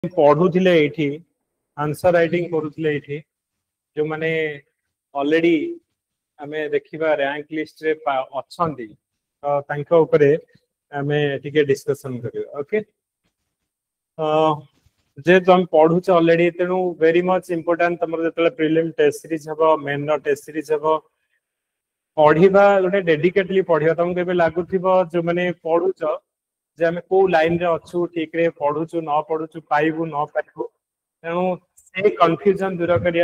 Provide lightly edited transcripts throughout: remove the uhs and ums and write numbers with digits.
पढ़ुले ये answer writing करुले ये जो मैंने ऑलरेडी आम देखा रैंक लिस्ट रे अच्छा तो आम टे डिस्कसन करिया ओके जेहेतु आम पढ़ुचे ऑलरेडी तेणु वेरी मच इंपोर्टेंट तुम जो प्रिलिम टेस्ट सीरीज हम मेन रो टेस्ट सीरीज हम पढ़ा गोटे डेडिकेटली पढ़ा तुमको लगुव जो मैंने पढ़ुच जे आम कौ लाइन रे अच्छु ठीक रे पढ़ुचु न पढ़ुचु पाइबु न पाइबु तेणु से कन्फ्यूजन दूर करने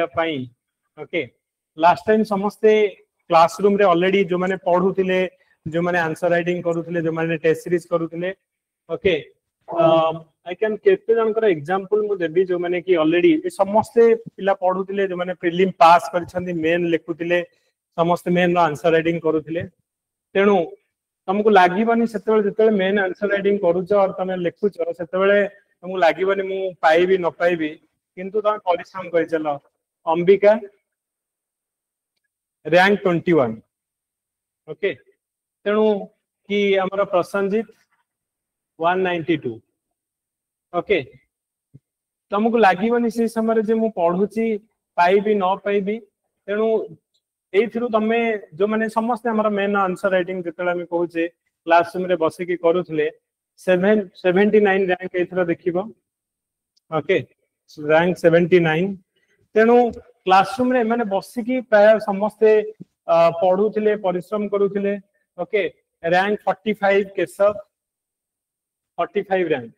ओके लास्ट टाइम समस्ते क्लासरूम रे ऑलरेडी जो मैंने पढ़ुले जो मैंने आंसर राइटिंग करुले जो मैंने टेस्ट सीरीज करुले ओके आई कैन केते जनकर एग्जांपल मु देबी जो मैंने कि ऑलरेडी समस्ते पिला पढ़ुले जो मैंने प्रीलिम पास करछंदी मेन लिखुले समस्ते मेन रो आंसर राइटिंग करुले तेणु तुमको लगभग से मेन आंसर राइटिंग करुच और तुम लिखुच से तुमको लगभग मु पाइबी न पाइबी किंतु तुम परिश्रम कर चल अंबिका रैंक 21 ओके तेणु कि आमर प्रसन्नजित 192 ओके तुमको लगभग से समय जे मु पढ़ुची पाइबी न पाइबी तेणु तुम जो मैंने समस्ते मेन आंसर राइटिंग जो कहे क्लासरूम रे बसिकी करुले 79 रैंक एथर देख ओके रैंक 79 तेणु क्लासरूम रे मैंने बसिकी प्राय समस्ते पढ़ुले परिश्रम करुले okay rank 45 Keshav 45 rank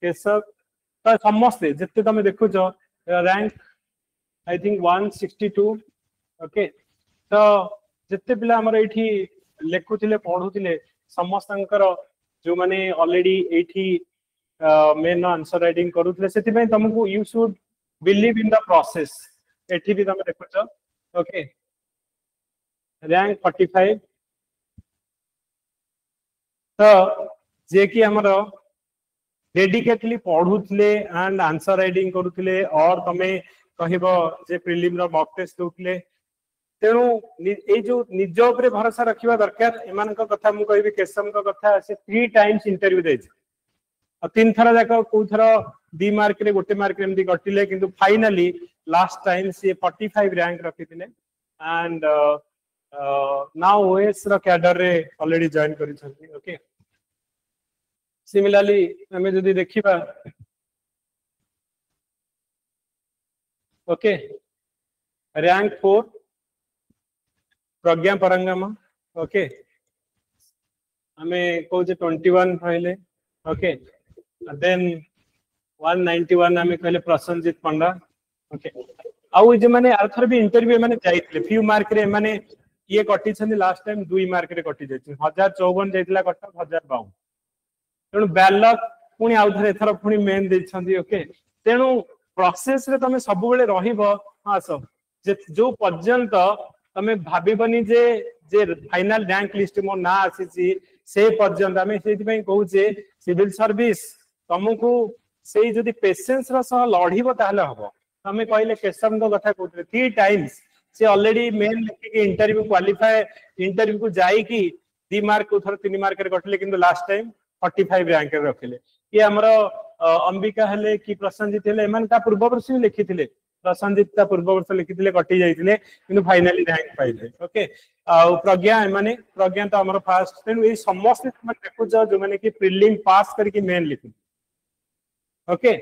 Keshav तो समस्ते जिते तुम देखुच रैंक आई थिंक 162 ओके तो जिते पिला हमर एठी लेखुले पढ़ुले समस्त जो मैंने ऑलरेडी एठी मेन आंसर राइटिंग करुले से तुमको you should believe in the process एठी भी तुम देखुच ओके रैंक 45 तो जे कि हमर डेडिकेटली पढ़ुले एंड आंसर राइटिंग करुले और तमें कहब जे प्रीलिम रो मॉक टेस्ट दोले तेणु ये जो निज उपर भरोसा रखा दरकार एम कथा मुझे केशव कथा से 3 टाइम्स इंटरव्यू दे 3 थर जाक कौ थर 2 मार्क रे 1 मार्क रे एमती कटिले किंतु फाइनली लास्ट टाइम सी 45 रैंक रखी एंड नाउ ओएस रो कैडर रे ऑलरेडी जॉइन करिसथि ओके सिमिलरली हमें जदी देखिबा ओके रैंक 4 प्रज्ञा परंगम ओके हमें कौचे 21 कहले ओके देन 191 हमें कहले प्रसन्नजित पंडा ओके आउ जे माने आरथर भी इंटरव्यू माने जाइतले फ्यू मार्क रे माने ये कटि छथि लास्ट टाइम 2 मार्क रे कटि जाइछ 1054 जाइतला कट 1052 तेणु बैलक पुणी आउ थरे एथर पुणी मेन दे छथि ओके तेणु प्रोसेस रे तमे सब बेले रहिबो हां सब जे जो पर्यंत तमे भाबिबनी जे फाइनल रैंक लिस्ट मो ना आसी से पर्यंत आमे सेति पई कहूचे सिविल सर्विस तुमको से जदी पेशेंस रा सह लढिबो ताले हबो तमे कहले केशव को कथा कहते 3 टाइम्स से ऑलरेडी मेन लिखि इंटरव्यू क्वालिफाई इंटरव्यू को जाई कि 2 मार्क को थर 3 मार्क रे कटले किंतु लास्ट टाइम 45 रैंक रे रखिले ये हमरो अंबिका हले कि प्रसन्नजित हले एमन ता पूर्व वर्ष लिखिथिले प्रसन्नजित ता पूर्व वर्ष लिखिथिले कटि जाइथिले किंतु फाइनली रैंक पाइले ओके आ प्रज्ञा माने प्रज्ञा तो हमरो फास्ट तेनु ए समस्त तुम देखु जो माने कि प्रीलिम पास करके मेन लिखि ओके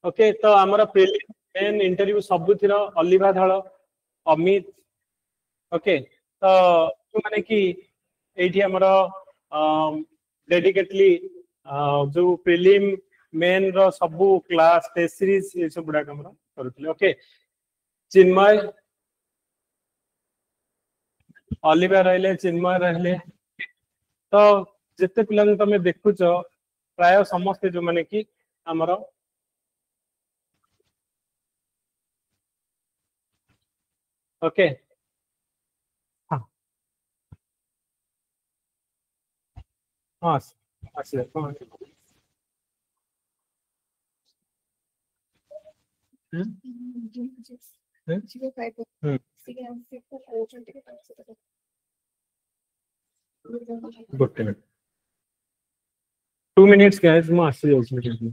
ओके तो हमरो प्रीलिम मेन इंटरव्यू सबुथिर अलिभा धळ अमित ओके तो माने कि एठी हमरो डेडिकेटली जो प्रीलिम मेन रो सबु क्लास टेस्ट सीरीज ये सब बुडा हमरो करथले ओके चिन्मय अलिभा रहले चिन्मय रहले तो जिते पिला तमे देखुच प्राय समस्त जो माने कि हमरो ओके हाँ हाँ आसे हाँ ଗୋଟେ ମିନିଟ୍ 2 minutes guys ମୁଁ ଆସି ଯାଉଛି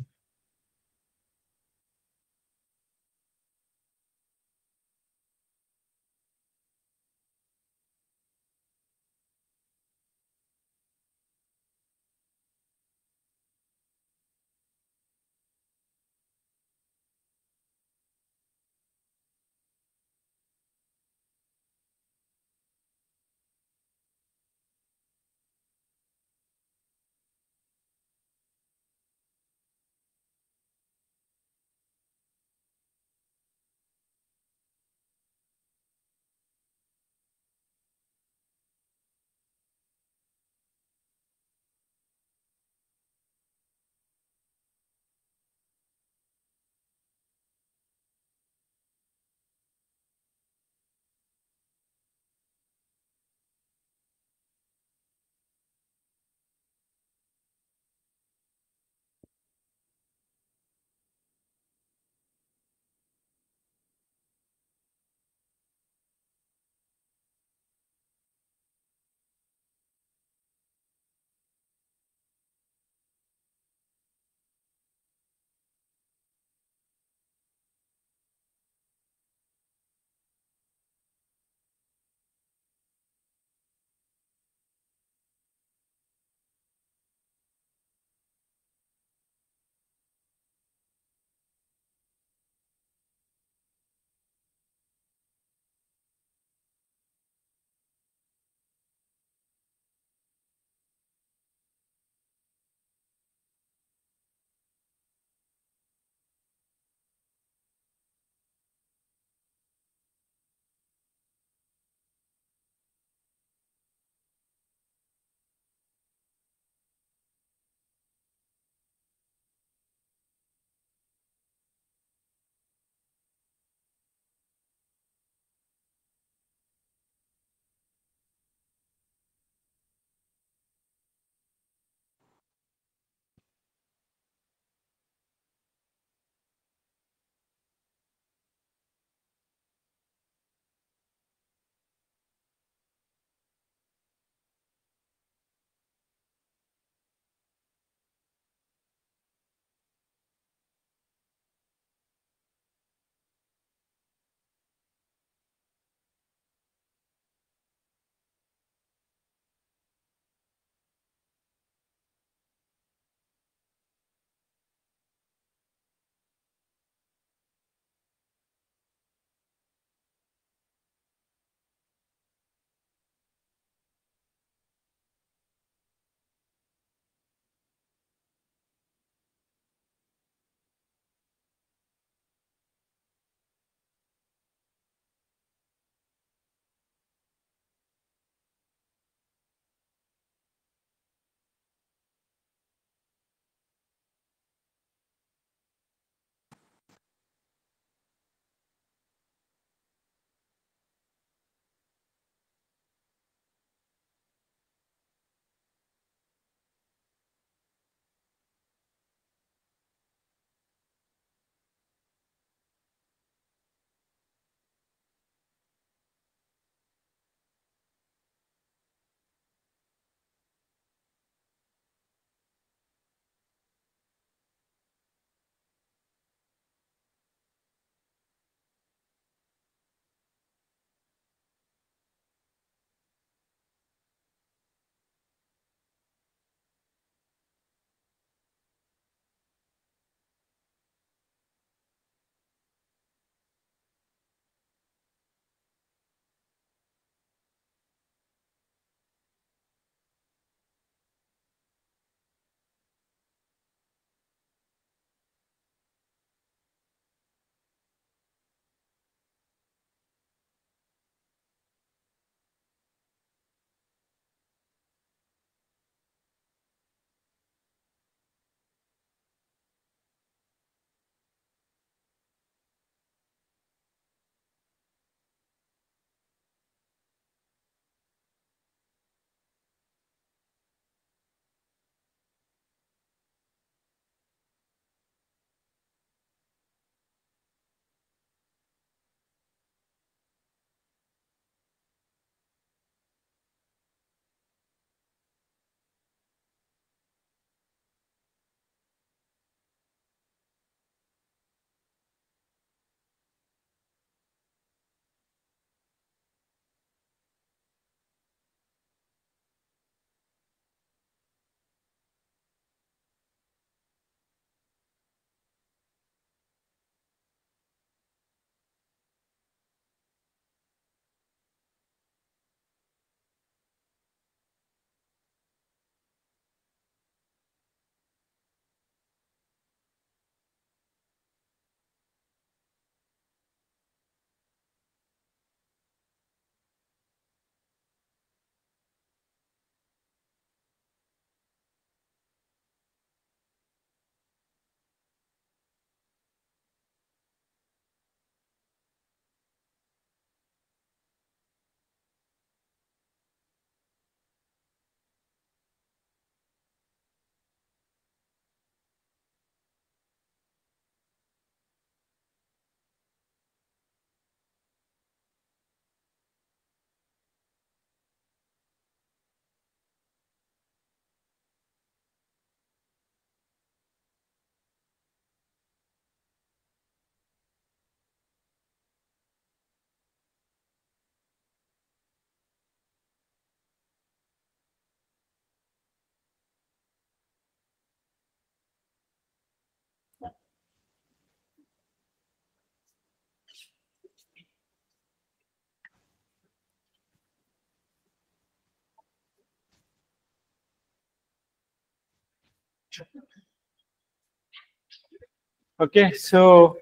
Okay, so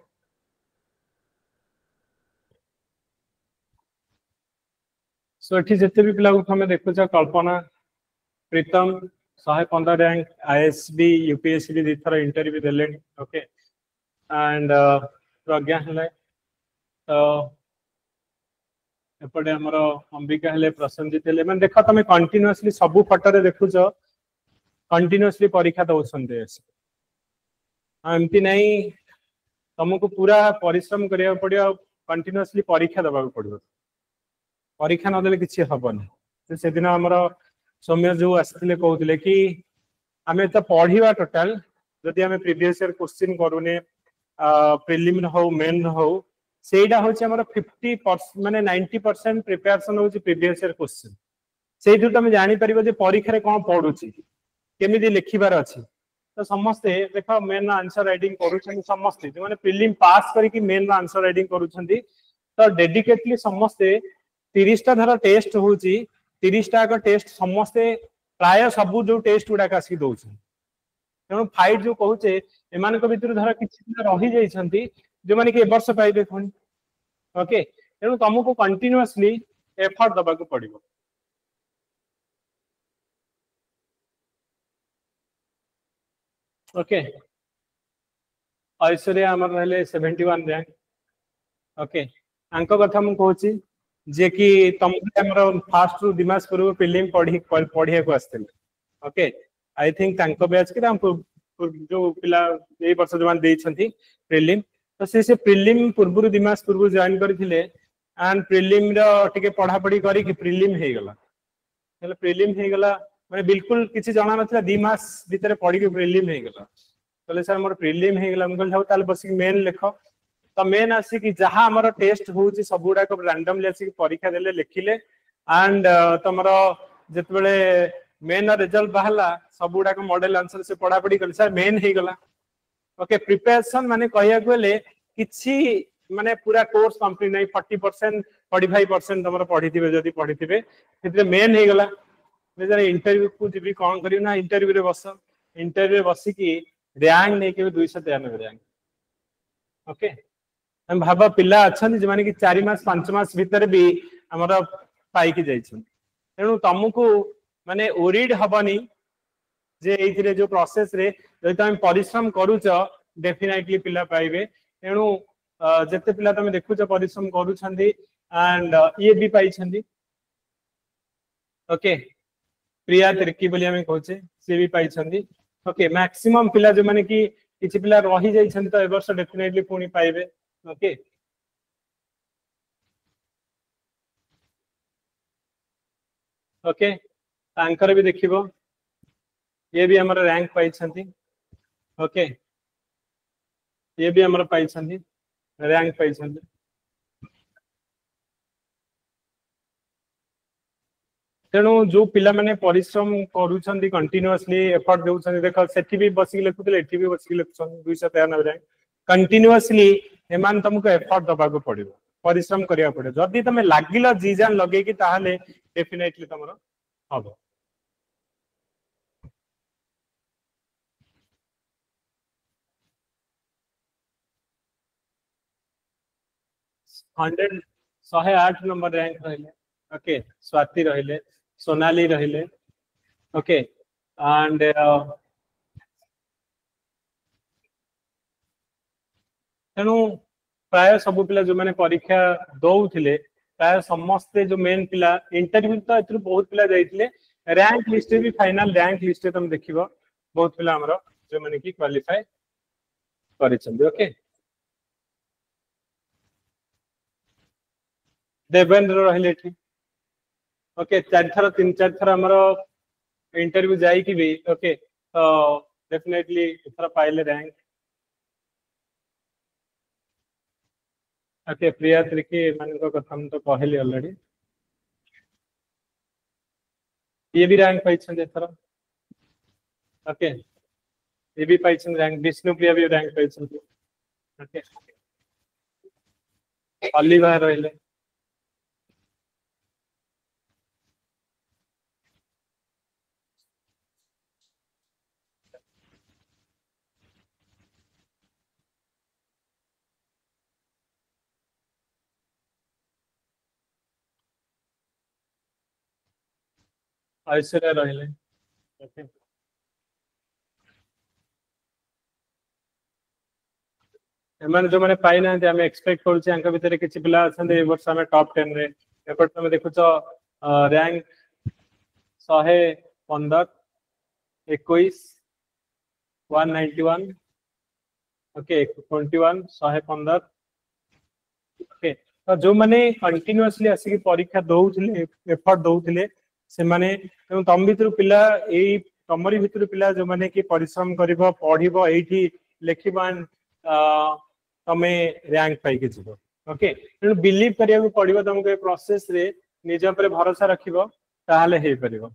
एठी जिते भी पिला को हमें देखुछ कल्पना प्रीतम 115 रैंक आईएसबी यूपीएससी भी थर इंटरव्यू देले ओके एंड प्रज्ञा हले तो एपटे हमर अंबिका हले प्रसन्नजित हले माने देखो तमे कंटीन्यूअसली सब फोटो रे देखुछ कंटीन्यूअसली परीक्षा दउछन्ते एमती नहीं तुमको पूरा परिश्रम करिया पड़ियो कंटीन्यूअसली परीक्षा दबा पड़ियो परीक्षा न देले किछि हबनी से दिन हमर सौम्य जो आसले कहउतले कि आमे त पढिबा टोटल जदि आमे प्रीवियस ईयर क्वेश्चन करूने प्रीलिम हो मेन हो सेटा होछि हमर 50% माने 90% प्रिपरेशन होछि प्रीवियस ईयर क्वेश्चन सेठु तमे जानि परिबो जे परीक्षा रे कोन पढुछि केमिति लिखिबार अछि तो समस्ते देखो मेन आंसर राइटिंग करूछन समस्ते जो माने प्रीलिम पास करी कि मेन आंसर राइटिंग करूछन्ती तो डेडिकेटली समस्ते 30 टा धर टेस्ट होउची 30 टा का टेस्ट समस्ते प्राय सब जो टेस्ट गुडा कासी दउछन तेणु फाइट जो कहूचे एमान को भितर धर किछि रही जाइछन्ती जो माने कि ए वर्ष पाइबे कोन ओके तेणु तुमको कंटीन्यूअसली एफर्ट दबा को पड़िबो ओके ऐश्वर्या हमर रहले 71 रैंक ओके अंक कथा मु कहूची जे कि तुमको हमर फास्ट रु दिमास पूर्व प्रीलिम पढ़िया को आस्ते ओके आई थिंक तांको बैच के जो पिला ए वर्ष जमान देइछन्ती प्रीलिम तो से प्रीलिम पूर्व दिमास पूर्व जॉइन करथिले एंड प्रीलिम रो टिके पढ़ा पढ़ी करी कि प्रीलिम हे गला हेले प्रीलिम हे गला माने बिल्कुल किछि जाना नथला 2 मास भीतर पढ़ी के प्रीलिम हे गला कहले सर मोर प्रीलिम हे गला हम कहल ताल बसी मेन लेखो तो मेन आसी कि जहां हमर टेस्ट होउची सबुडा को रैंडमली आसी परीक्षा देले लिखिले एंड तमरो जेतबेले मेन रिजल्ट बाहला सबुडा को मॉडल आंसर से पढ़ा पढ़ी कर सर मेन हे गला ओके प्रिपरेशन माने कहिया गले किछि माने पूरा कोर्स कंप्लीट नहीं 40% 45% तमरो पढ़ीथिबे जदी पढ़ीथिबे सेते मेन हे गला जरा इंटरव्यू को जीबी कोन करियो ना इंटरव्यू रे बस इंटरव्यू रे बसी कि रैंक नै के 293 रैंक ओके हम भाबा पिला अछन जे माने कि 4 मास 5 मास भीतर भी हमरा पाई कि जाइछन तेनु तुमको माने ओरिड हबनी जे एथिरे जो प्रोसेस रे जदि तुम परिश्रम करूछ डेफिनेटली पिला पाइबे तेनु जते पिला तुम देखुछ परिश्रम करूछन्ती एंड ये भी पाई छन्ती ओके प्रिया तिरकी बोली हमें कहूचे से भी पाई छन्ती ओके मैक्सिमम पिला जो माने कि किछि पिला रही जाई छन्ती तो ए वर्ष डेफिनेटली पुनी पाइबे ओके ओके तांकर भी देखिबो ये भी हमारा रैंक पाई छन्ती ओके ये भी हमारा पाई छन्ती रैंक पाई छन्ती तेणु जो पिला माने परिश्रम करूछन्ती कंटीन्यूअसली एफर्ट देउछन्ती देखो सेठी भी बसी लेखुतले एठी भी बसी लेखुछन्ती 293 रैंक कंटीन्यूअसली एमान तुमको एफर्ट दबा को पड़िबो परिश्रम करिया पड़े जदी तमे लागिला जी जान लगे कि ताहाले डेफिनेटली तमरो हबो 100 108 नंबर रैंक रहले ओके स्वाति रहले सोनाली रहले ओके एंड तेणु प्राय सब पिला जो माने परीक्षा दउथिले प्राय समस्ते जो मेन पिला इंटरव्यू तो एथु बहुत पिला जाइथिले रैंक लिस्ट भी फाइनल रैंक लिस्ट तुम देखिबो बहुत पिला हमरो जो माने की क्वालीफाई करिसंदी ओके देवेंद्र रहले ठीक ओके 4 थर 3-4 थर हमरो इंटरव्यू जाई कि भी ओके तो डेफिनेटली इथर पाइले रैंक ओके प्रिया त्रिकी मान को कथा हम तो कहली ऑलरेडी ये भी रैंक पाई छन एथर ओके ये भी पाई छन रैंक विष्णु प्रिया भी रैंक पाई छन ओके अली भाई रहले ऐश्वर्या रहिले ओके एमाने जो माने पाई ना हम एक्सपेक्ट करछे अंक भितर किछि पिला अछन ए वर्ष हम टॉप 10 रे एपट तुम देखुछ रैंक 115 21 191 ओके 21 115 ओके तो जो माने कंटीन्यूअसली आसी परीक्षा दउथिले एफर्ट दउथिले से माने तम भितर पिला एई तमरी भितर पिला जो माने कि परिश्रम करिवो पढिवो एठी लेखिबो तमे रैंक पाई के जीवो ओके तेणु बिलीव करिया पड़िबो तुमको ए प्रोसेस रे निज पर भरोसा रखिबो ताहाले हे परिबो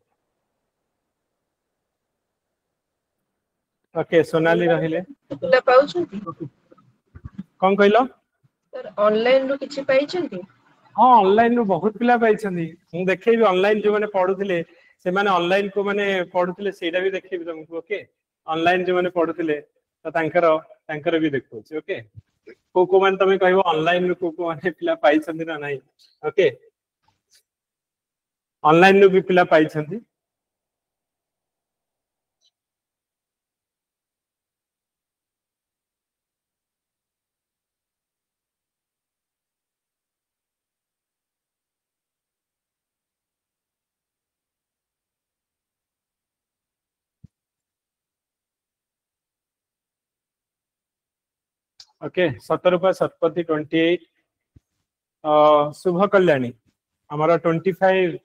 ओके सोनाली रहिले पिला पाउछंती कोन कहलो सर ऑनलाइन रो किछि पाइछंती हां ऑनलाइन रो बहुत पिला पाइछंती मु देखैबी ऑनलाइन जो माने पढुथिले से माने ऑनलाइन को माने पढुथिले सेटा भी देखैबी तुमको ओके ऑनलाइन जो माने पढुथिले तो तांकर भी देखौ ओके को मान तमे कहबो ऑनलाइन रो को माने पिला पाइछंती ना नाही ओके ऑनलाइन रो भी पिला पाइछंती ओके 17 शतपथी 28 शुभ कल्याणी हमारा 25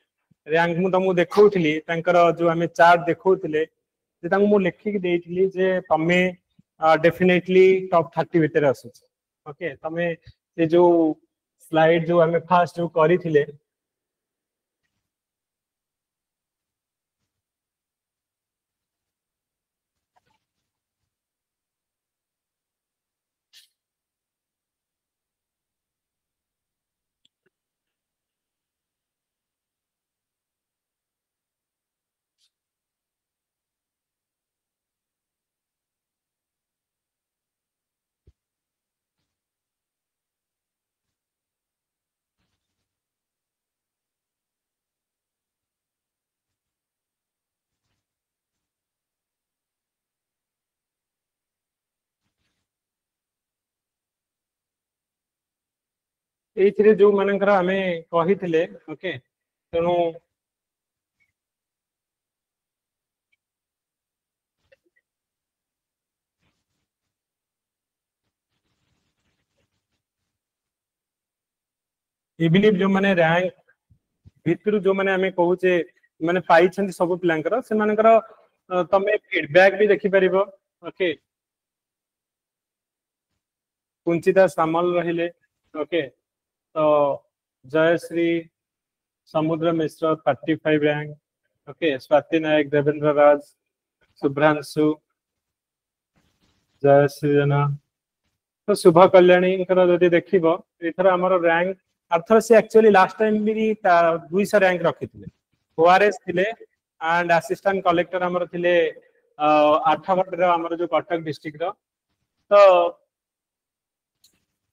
रैंक मु तुमको देखौथिली तांकर जो हमें चार्ट देखौथिले जे तांको मु लेखि देइथिली जे तमे डेफिनेटली टॉप 30 भीतर आसु ओके तमे से जो स्लाइड जो हमें फास्ट जो करिथिले एथिरे जो मानकर हमें कहिथिले ओके तेणु इबिलीव जो माने रैंक भितर जो माने हमें कहूचे माने पाई छन सब पिलांकर से मानकर तमे फीडबैक भी देखि परिबो ओके कुंचिता सामल रहिले ओके तो जयश्री समुद्र मिश्र 35 रैंक ओके स्वाति नायक देवेंद्र राज शुभ्रांशु जयश्री जना तो शुभ कल्याणी जदि देखिबो एथरा हमर रैंक अर्थर से एक्चुअली लास्ट टाइम भी 200 रैंक रखिथिले ओआरएस थिले एंड असिस्टेंट कलेक्टर हमर थिले आठगढ़ रो हमर जो कटक डिस्ट्रिक्ट रो तो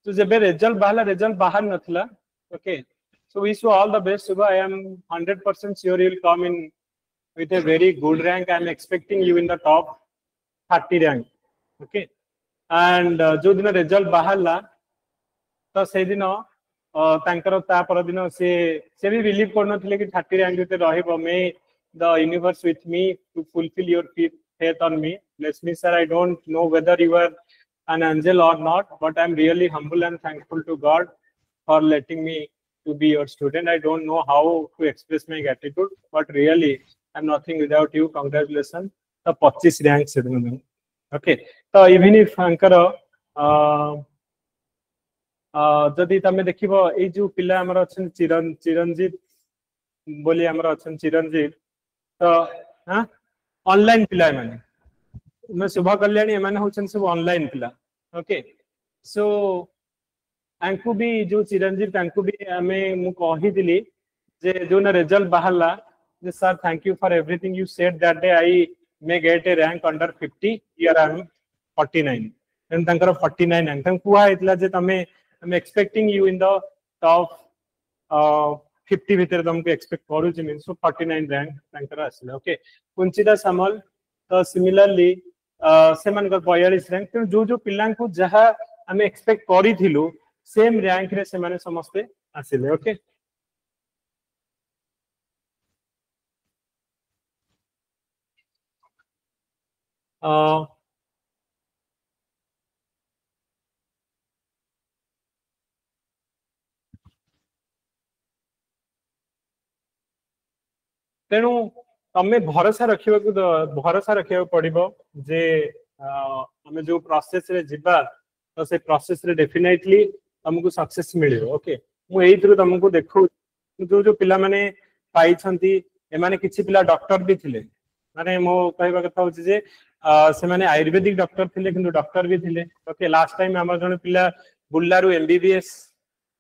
जब रिजल्ट बाहर नथिला okay so wish you all the best Subha I am 100% sure you will come in with a very good rank I am expecting you in the top 30 rank okay and जो दिन result बाहरला तो से दिन तांकर ता पर दिन से भी बिलीव करनथिले कि 30 रैंक जते रहइबो may the universe with me to fulfil your faith on me bless me sir I don't know whether you are an angel or not but I'm really humble and thankful to God for letting me to be your student I don't know how to express my gratitude but really I'm nothing without you congratulations the 25 rank sedun okay तो even if अंकर जदि तमे देखिबो ए जो पिला हमर अछन चिरंजीत बोली हमर अछन चिरंजीत तो हां ऑनलाइन पिला माने मैं शुभ कल्याणी माने होछन सब ऑनलाइन पिला ओके सो अंकु भी जो चिरंजीत तांकु भी हमें मु कहि दिली जे जो ना रिजल्ट बाहरला जे sir thank you for everything you said that day I may get a rank under 50 here I am 49 and तांकर 49 रैंक तांकु कुआ इतला जे तमे I'm expecting you in the top 50 भितर तुमको एक्सपेक्ट करूची मींस 49 रैंक तांकर आसिले ओके कुंचिता सामल तो सिमिलरली सेमान को 42 रैंक तो जो जो पिलां को जहा हमें एक्सपेक्ट करी थिलु सेम रैंक रे से माने समस्त आसिले ओके तेणु तमे भरोसा रखिया पड़िबो जे हमें जो प्रोसेस रे जिबा तो से प्रोसेस रे डेफिनेटली तुमको सक्सेस मिलियो ओके मु एइथरु तुमको देखो जो जो पिला माने पाई छंती ए माने किछि पिला डॉक्टर भी थिले माने मो कहबा कथा होछि जे से माने आयुर्वेदिक डॉक्टर थिले किंतु डॉक्टर भी थिले ओके लास्ट टाइम हमर जने पिला बुल्लारू एमबीबीएस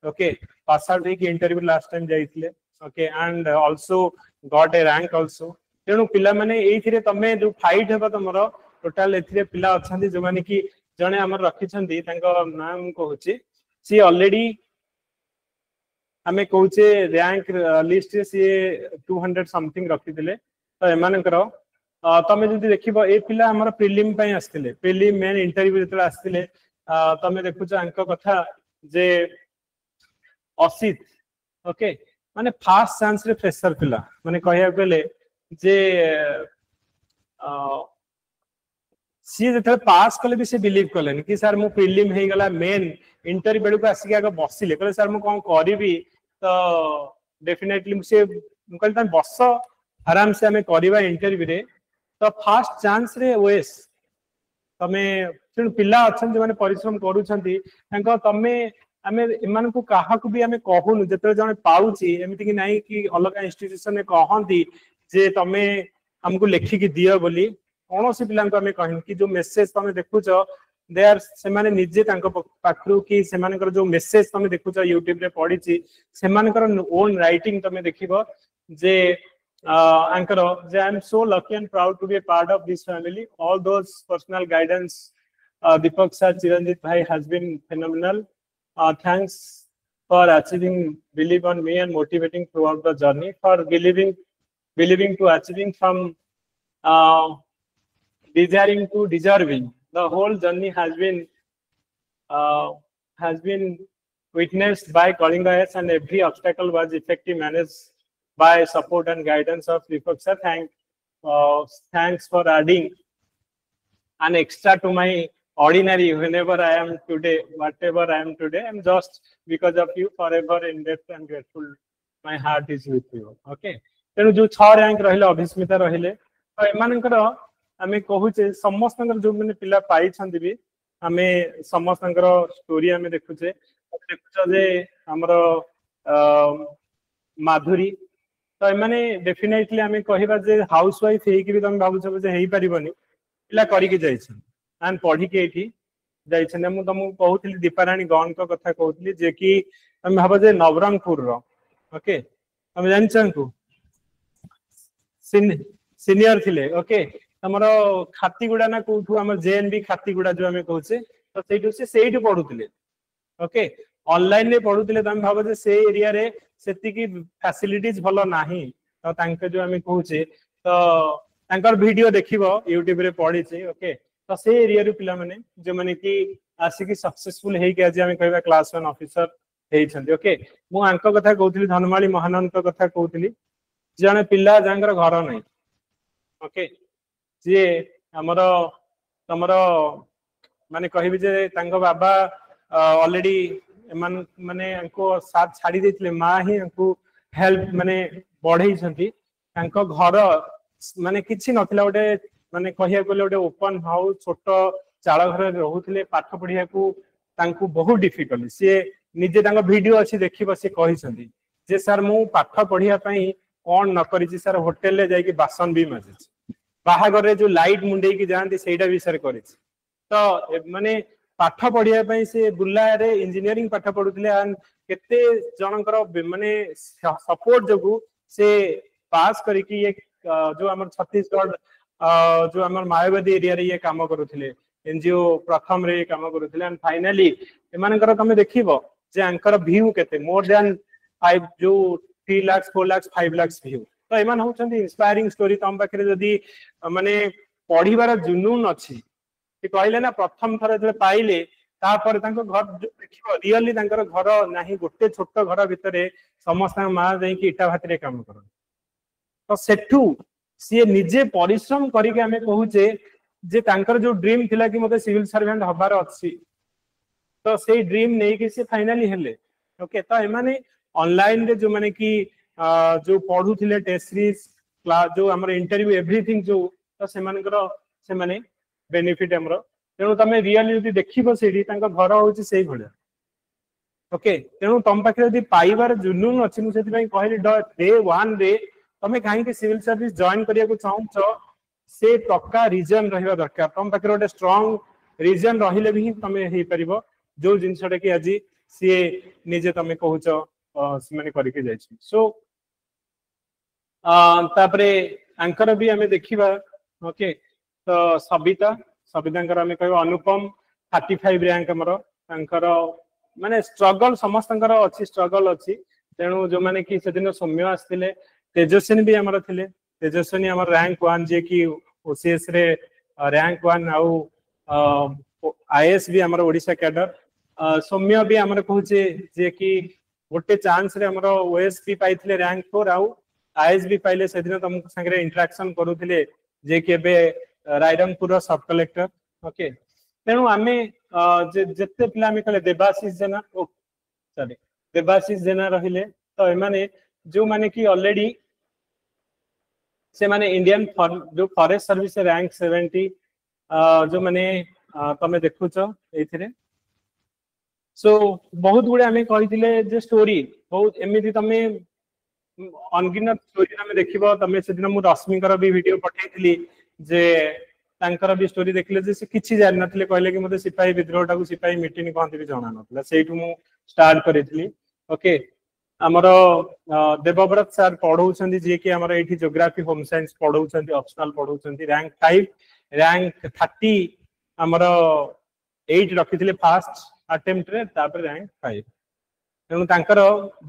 ओके पास आउट हे की इंटरव्यू लास्ट टाइम जाइथिले okay and also got a rank also तेणु पिला माने एइथिरे तमे जो फाइट हेबा तमरो टोटल एथिरे पिला अछंती जो माने की जने हमर रखि छंती तांको नाम कहूची सी ऑलरेडी हमें कहूचे रैंक लिस्ट रे सी 200 समथिंग रखि दिले तो एमान करो तमे जदी देखिबो ए पिला हमर प्रीलिम पय आस्तिले प्रीलिम मेन इंटरव्यू जतला आस्तिले तमे देखुचो अंक कथा जे असित ओके माने फास्ट चांस रे फ्रेशर पिला माने कहया गेले जे सी जते पास कले भी से बिलीव कलेन कि सर मु प्रीलिम हे गला मेन इंटरव्यू बेडू को आसी आगे बसिले कहले सर मु कोन करबी तो डेफिनेटली से कहले तन बस आराम से हमें करबा इंटरव्यू रे तो फास्ट चांस रे ओएस तमे तेणु पिला अछन जे माने परिश्रम करू छंती तांको तमे आमे इमान को काहा को भी आमे कहूनु जते जने पाउची एमिति कि नाही कि अलग इंस्टीट्यूशन ने कहंती जे तमे हमको लेखि कि दियो बोली कोनोसी पिला को आमे कहन कि जो मेसेज तमे देखुचो दे आर से माने निजे तांको पाखरु कि से मानकर जो मेसेज तमे देखुचो YouTube रे पढिची से मानकर ओन राइटिंग तमे देखिबो जे anchor जे I am so lucky and proud to be a part of this family all those personal guidance Deepak sir Chiranjit bhai has been phenomenal thanks for achieving believe on me and motivating throughout the journey for believing to achieving from desiring to deserving the whole journey has been witnessed by Kalinga S and every obstacle was effectively managed by support and guidance of Deepak sir. Thanks for adding an extra to my ordinary whenever I am today, whatever I am today, I'm just because of you forever indebted and grateful. My heart is with you. Okay. तेणु जो 6 rank रहिले अभिस्मिता रहिले तो एमानकर हमें कहूचे समस्तंकर जो माने पिला पाई छंदी भी हमें समस्तंकर स्टोरी हमें देखुचे जे हमरो माधुरी तो एमाने डेफिनेटली हमें कहबा जे हाउस वाइफ हे कि भी तुम भाबु छ जे हेई परिबनी पिला करी के जाइछन एंड पढ़ी के एठी जाइछन मु तुम कहउतली दीपारानी गौन को कथा कहउतली जे कि हम भाबो जे नवरंगपुर रो ओके हम जानछन को सीनियर थिले ओके हमरो खातीगुडा ना कोठु हमर जेएनबी खातीगुडा जो हमें कहउचे तो सेठु से सेठु पढुतले ओके ऑनलाइन रे पढुतले तम भाबो जे से एरिया रे सेति की फैसिलिटीज भलो नाही तो तांके जो हमें कहउचे तो तांकर वीडियो देखिबो YouTube रे पढिचे ओके तो से एरिया रे पिला माने जे माने की आसी की सक्सेसफुल हे के आज हमें कहबा क्लास 1 ऑफिसर हे छथि ओके मु अंक कथा कहउतली धनमाली महानंत कथा कहउतली जने पिला जांगर घर नै ओके जे हमरो तमरो माने कहबी जे तांको बाबा ऑलरेडी मन माने अंको साथ छाड़ी देथिले मां ही अंको हेल्प माने बढ़ई छथि तांको घर माने किछि नथिला ओटे माने कहिया कोले ओटे ओपन हाउस छोटो चाळ घर रहउथिले पाठ पढिया को तांको बहुत डिफिकल्ट से निजे तांको वीडियो अछि देखिबो से कहि छथि जे सर मु पाठ पढिया पई कोन न करि छी सर होटल ले जाई कि बासन भी माजे बाहागर रे जो लाइट मुंडे की जानती सेटा भी सर करि तो माने पाठ पढ़िया पई से बुल्ला रे इंजीनियरिंग पाठ पढुतले एंड केते जनकर माने सपोर्ट जगु से पास करी कि ये जो हमर छत्तीसगढ़ जो हमर मायावती एरिया रे ये काम करूथिले एनजीओ प्रथम रे काम करूथिले एंड फाइनली एमानकर तमे देखिबो जे अंकर व्यू केते मोर देन 5 जो 3 लाख 4 लाख 5 लाख व्यू तो एमान होचंदी इंस्पायरिंग स्टोरी तम पाखरे जदी माने पढिबार जुनून अछि कि कहले ना प्रथम थर जे पाइले तापर तांको घर देखिबो रियली तांकर घर नाही गोटे छोट घर भितरे समस्त मां जाई कि इटा भातरे काम कर तो सेठू सी निजे परिश्रम करके आमे कहूचे जे तांकर जो ड्रीम थिला कि मते सिविल सर्वेंट हबार अछि तो से ड्रीम नहीं कि से फाइनली हेले ओके तो एमाने ऑनलाइन रे जो माने कि जो पढु थिले टेस्ट सीरीज क्लास जो हमर इंटरव्यू एवरीथिंग जो तो से माने बेनिफिट हमरो तेणु तमे रियली यदि देखिबो सेडी तांका घर होची सेही भलिया ओके तेणु तम पाखे यदि पाइबार जुनून अछि मु सेति पई कहली डे 1 रे तमे काहे कि सिविल सर्विस जॉइन करिया को चाहू से पक्का रीजन रहिबा दरकार तम पाखे गोटे स्ट्रांग रीजन रहिले भी तमे हेई परिबो जो जिनसडे कि आज सी निजे तमे कहूच माने करके जाइछि सो तापरे एंकर भी हमें देखिबा ओके तो सबिता सबितांकर हमें कहबो अनुपम 35 रैंक हमरो तांकर माने स्ट्रगल समस्तंकर अछि स्ट्रगल अछि तेणु जो माने कि सेदिन सौम्य आस्थिले तेजस्विनी भी हमर थिले तेजस्विनी हमर रैंक 1 जे कि ओसीएस रे रैंक 1 आउ आईएएस भी हमर ओडिशा कैडर सौम्य भी हमर कहूचे जे कि गोटे चांस रे हमर ओएस भी पाइथिले रैंक 4 आउ आईएएस भी पाइले सेदिन तुम संगे इंटरेक्शन करूथिले जे कि बे रायरंगपुर सब कलेक्टर ओके तेणु आमे जेते पिला आमे कहले देवाशीष जेना ओ सॉरी देवाशीष जेना रहिले तो एमाने जो माने कि ऑलरेडी से माने इंडियन जो फॉरेस्ट सर्विस रैंक 70 जो माने तमे देखुछ एथिरे सो बहुत गुडे आमे कहिथिले जे स्टोरी बहुत एमिति तमे अनगिनत स्टोरी हमें देखिबो तमे सेदिन मु रश्मिकर भी वीडियो पठाइथिली जे तांकर भी स्टोरी देखले जे से किछि जानि नथिले कहले कि मते सिपाही विद्रोहटा को सिपाही मीटिंग कहंती भी जणा नथिला सेइठु मु स्टार्ट करिथिली ओके हमर देवव्रत सर पढौछंदी जे कि हमर एठी ज्योग्राफी होम साइंस पढौछंदी ऑप्शनल पढौछंदी रैंक 5 रैंक 30 हमर 8 रखिथिले फर्स्ट अटेम्प्ट रे तापर रैंक 5 तेणु तांकर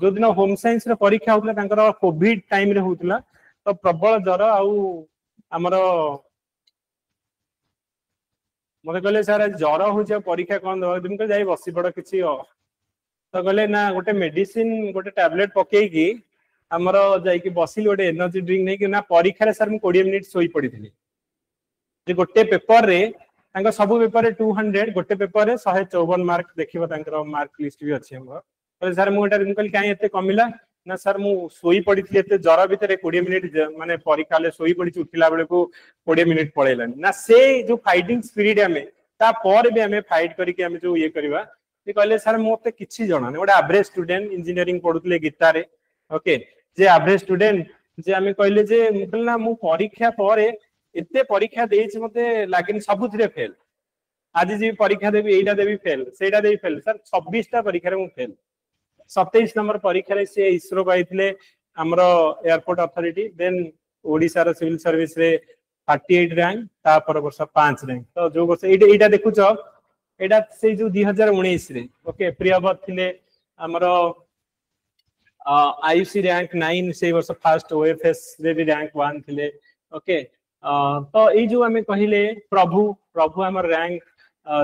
जो दिन होम साइंस रे परीक्षा होतला तांकर कोविड टाइम रे होतला तो प्रबल ज्वर आउ हमर मते कहले सर ज्वर हो जे परीक्षा कोन दवा दिन को जाई बसी पड़ किछि तो कहले ना गोटे मेडिसिन गोटे टैबलेट पकेई की हमर जाई कि बसिल गोटे एनर्जी ड्रिंक नै कि ना परीक्षा रे सर मु 20 मिनिट सोई पड़िथिली जे गोटे पेपर रे तांका सब पेपर रे 200 गोटे पेपर रे 154 मार्क देखिबो तांकर मार्क लिस्ट भी अछि हमर कहले सर मु एटा कहली काई एते कमिला ना सर मु सोई पड़िथिली एते ज्वर भितरे 20 मिनिट माने परीक्षा ले सोई पड़ी उठिला बेले को 20 मिनिट पळेलानी ना से जो फाइटिंग स्पिरिट हमें ता पर भी हमें फाइट करके हमें जो ये करबा से कहले सर मोते किछि जणा नै ओडा एवरेज स्टूडेंट इंजीनियरिंग पढुतले गीता रे ओके जे एवरेज स्टूडेंट जे हमें कहले जे मुकलना मु परीक्षा परे एते परीक्षा देइछ मते लागिन सबुथिरे फेल आज जी परीक्षा देबी एटा देबी फेल सेटा देबी फेल सर 26 टा परीक्षा रे मु फेल 27 नंबर परीक्षा रे से इसरो पाइथिले हमरो एयरपोर्ट अथॉरिटी देन ओडिसा रो सिविल सर्विस रे 38 रैंक ता पर वर्ष 5 रैंक तो जो वर्ष एटा देखुछ एटा से जो 2019 रे ओके प्रियवत थिले हमरो आईयूसी रैंक 9 से वर्ष फर्स्ट ओएफएस रे भी रैंक 1 थिले ओके तो ए जो हमें कहिले प्रभु हमर रैंक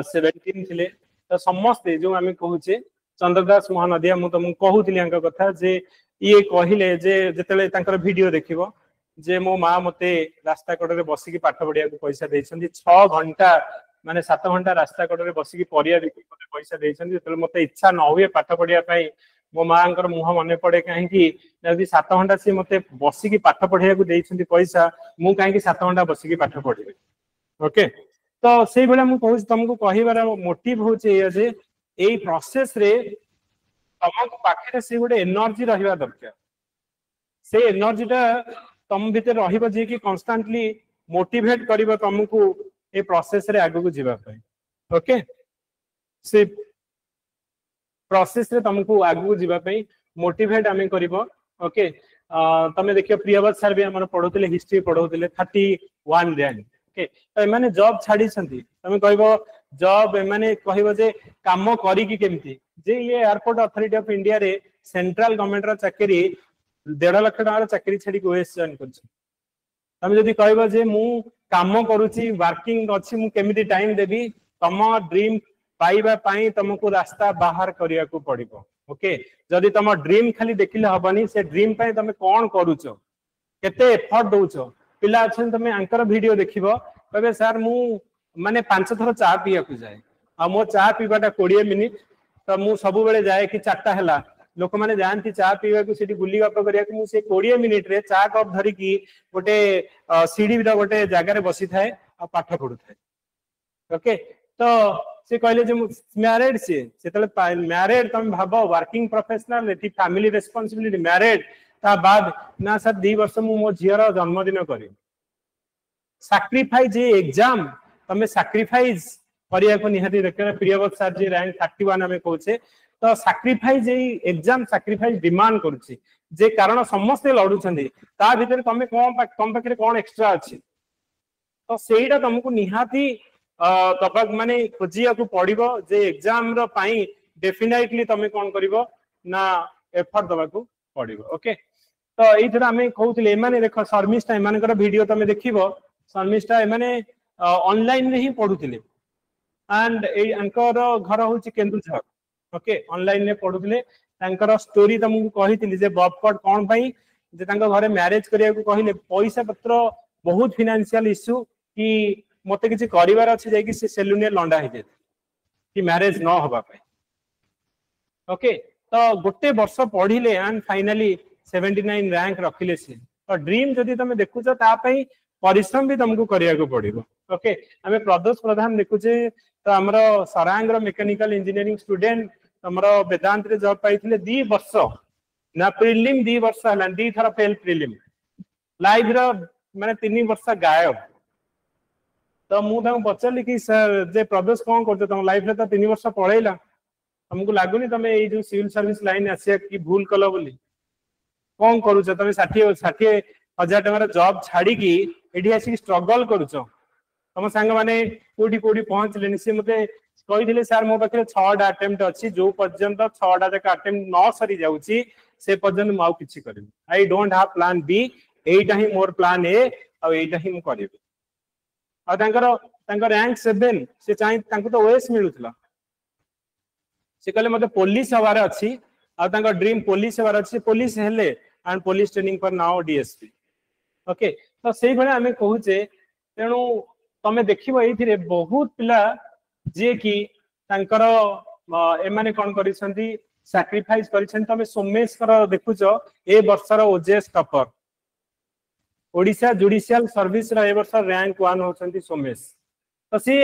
17 थिले तो समस्त जो हमें कहूचे चंद्रदास महानदिया मु तुम कहूतिली अंक कथा जे ये कहिले जे जतेले तांकर वीडियो देखिबो जे मो मां मते रास्ता कड़ रे बसी की पाठ पढ़िया को पैसा देछंदी 6 घंटा माने 7 घंटा रास्ता कड़ रे बसी की परिया बिकि मते पैसा देछंदी जतेले मते इच्छा न होए पाठ पढ़िया पई मो मांकर मुह मने पड़े काहे कि जदी 7 घंटा से मते बसी की पाठ पढ़िया को देछंदी पैसा मु काहे कि 7 घंटा बसी की पाठ पढ़िबे ओके तो सेई बेला मु कहू तुमको कहिबार मोटिव होचे जे एई प्रोसेस रे तमक पाखरे से गोटे एनर्जी रहिबा दरकार से एनर्जीटा तम भीतर रहिबो जे कि कांस्टेंटली मोटिवेट करिवो तमको ए प्रोसेस रे आगु को जीवा पई ओके से प्रोसेस रे तमको आगु को जीवा पई मोटिवेट हमें करिवो ओके तमे देखियो प्रियवत सर भी हमर पढोतले हिस्ट्री पढोतले 31 रैंक ओके तो माने जॉब छाडी छंती तमे कहबो जॉब माने कहबो जे काम करी कि केमती जे ये एयरपोर्ट अथॉरिटी ऑफ इंडिया रे सेंट्रल गवर्नमेंट रा चाकरी 1.5 लाख टकार चाकरी छाड़ी ओएस जॉइन कर तमे जदि कहबो जे मु काम करूची वर्किंग अछि मु केमिति टाइम देबी तम ड्रीम पाइबा पाई तुमको रास्ता बाहर करिया को पड़िबो ओके जदि तुम ड्रीम खाली देखिले हबनी से ड्रीम पाई तमे कोन करूचो केते एफर्ट दउचो पिला अछन तमे आंकर वीडियो देखिबो कहबे सर मु माने 5 थर चा पिया को जाए आ मो चा पीबाटा 20 मिनिट तो मु सब बेले जाए कि 4टा हला लोक माने जानती चा पीवा को सेठी गुल्ली गप करिया कि मु से 20 मिनिट रे चा कप धरी की गोटे सीढ़ी रा गोटे जगह रे बसी थाए आ पाठ पढु थाए ओके तो से कहले जे मैरिड से तले मैरिड तुम भाबो वर्किंग प्रोफेशनल एठी फैमिली रिस्पांसिबिलिटी मैरिड ता बाद ना सर 2 वर्ष मु मो झियर जन्मदिन करी सैक्रिफाइस एग्जाम तमे सैक्रिफाइस करिया को निहाती देखले प्रियवत सर जी रैंक 31 हमें कहूचे तो सैक्रिफाइस एग्जाम सैक्रिफाइस डिमांड करूची जे कारण समस्त लडुछंदी ता भीतर तमे कम पाखरे कोन एक्स्ट्रा अछि तो सेईटा तुमको निहाती दबा माने खोजिया को पड़िबो जे एग्जाम रो पाई डेफिनेटली तमे कोन करिवो ना एफर्ट दबा को पड़िबो ओके तो एई थरा हमें कहउतले माने देखो शर्मिष्ठा एमानकर वीडियो तमे देखिबो शर्मिष्ठा एमाने ऑनलाइन रे ही पढुतिले एंड ए अंकर घर होची केंदुझर ओके ऑनलाइन रे पढुतिले तांकर स्टोरी तुमको कहितिली जे बॉबकट कोन पई जे तांको घरे मैरिज करिया को कहिले पैसा पत्र बहुत फाइनेंशियल इश्यू कि मते किछि करिवार अछि जे कि से सेलुने लंडा हे जे कि मैरिज न होबा पे ओके तो गोटे वर्ष पढिले एंड फाइनली 79 रैंक रखिले से तो ड्रीम जदी तमे देखुछ ता पई परिश्रम भी तुमको करिया को पड़िबो ओके हमें प्रदोष प्रधान देखुचे तो हमरो सरांग रो मैकेनिकल इंजीनियरिंग स्टूडेंट हमरो वेदांत रे जॉब पाइथिले 2 वर्ष ना प्रीलिम 2 वर्ष हला 2 थरा फेल प्रीलिम लाइव रो माने 3 वर्ष गायब तो मु ताऊ पचली कि सर जे प्रदोष कोन करते तुम लाइफ रे तो 3 वर्ष पळैला हमको लागुनी तमे ए जो सिविल सर्विस लाइन आसे कि भूल कलो बोली कोन करूछ तमे 60 हजार टका जॉब छाड़ी की एडी आसी स्ट्रगल करूछ तम संग माने कोडी कोडी पहुंचलेनी से मते कहिदिले सर मो पाखे 6टा अटेम्प्ट अछि जो पर्यंत 6टा तक अटेम्प्ट न सरी जाउची से पर्यंत माउ किछि करिबी I don't have plan B एटा ही मोर प्लान ए आ एटा ही मु करिबी आ तांकर रैंक 7 से चाहि तांको तो ओएस मिलुतला से कहले मते पुलिस हवार अछि आ तांकर ड्रीम पुलिस हवार अछि पुलिस हेले एंड पुलिस ट्रेनिंग पर नाउ डीएसपी ओके तो सेही भले हमें कहूचे तेणु तमे देखिबो एथिरे बहुत पिला जे कि तांकर एमाने कोन करिसंती सैक्रिफाइस करिसंती तमे सोमेश कर देखुचो ए वर्षर ओजेएस टॉपर ओडिशा जुडिशियल सर्विस रा ए वर्ष रैंक 1 होसंती सोमेश तो सी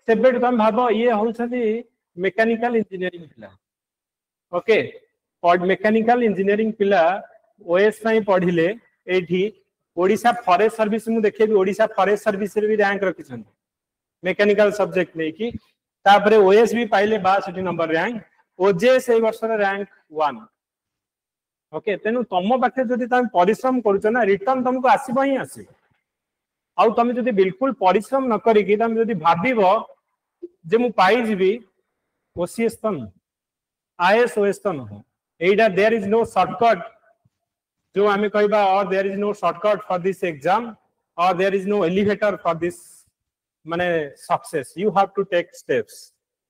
सेबेट तम भाबो ये होसंती मैकेनिकल इंजीनियरिंग पिला ओके पॉड मैकेनिकल इंजीनियरिंग पिला ओएस पई पढिले एठी ओडिशा फॉरेस्ट सर्विस मु देखेबी ओडिशा फॉरेस्ट सर्विस रे भी रैंक रखिछन मैकेनिकल सब्जेक्ट नै कि तापरे ओएस भी पाइले 62 नंबर रैंक ओजेएस ए वर्ष रैंक 1 ओके तेनु तम पाखे जदि तम परिश्रम करूछ ना रिटर्न तुमको आसीबो ही आसीबो आउ तमे जदि बिल्कुल परिश्रम न करी कि तमे जदि भाबिबो जे मु पाई जिबी ओसीएस तन आईएएस ओएस तन हो एडा देयर इज नो शॉर्टकट जो हमें कहबा और there is no shortcut for this exam और there is no elevator for this माने success you have to take steps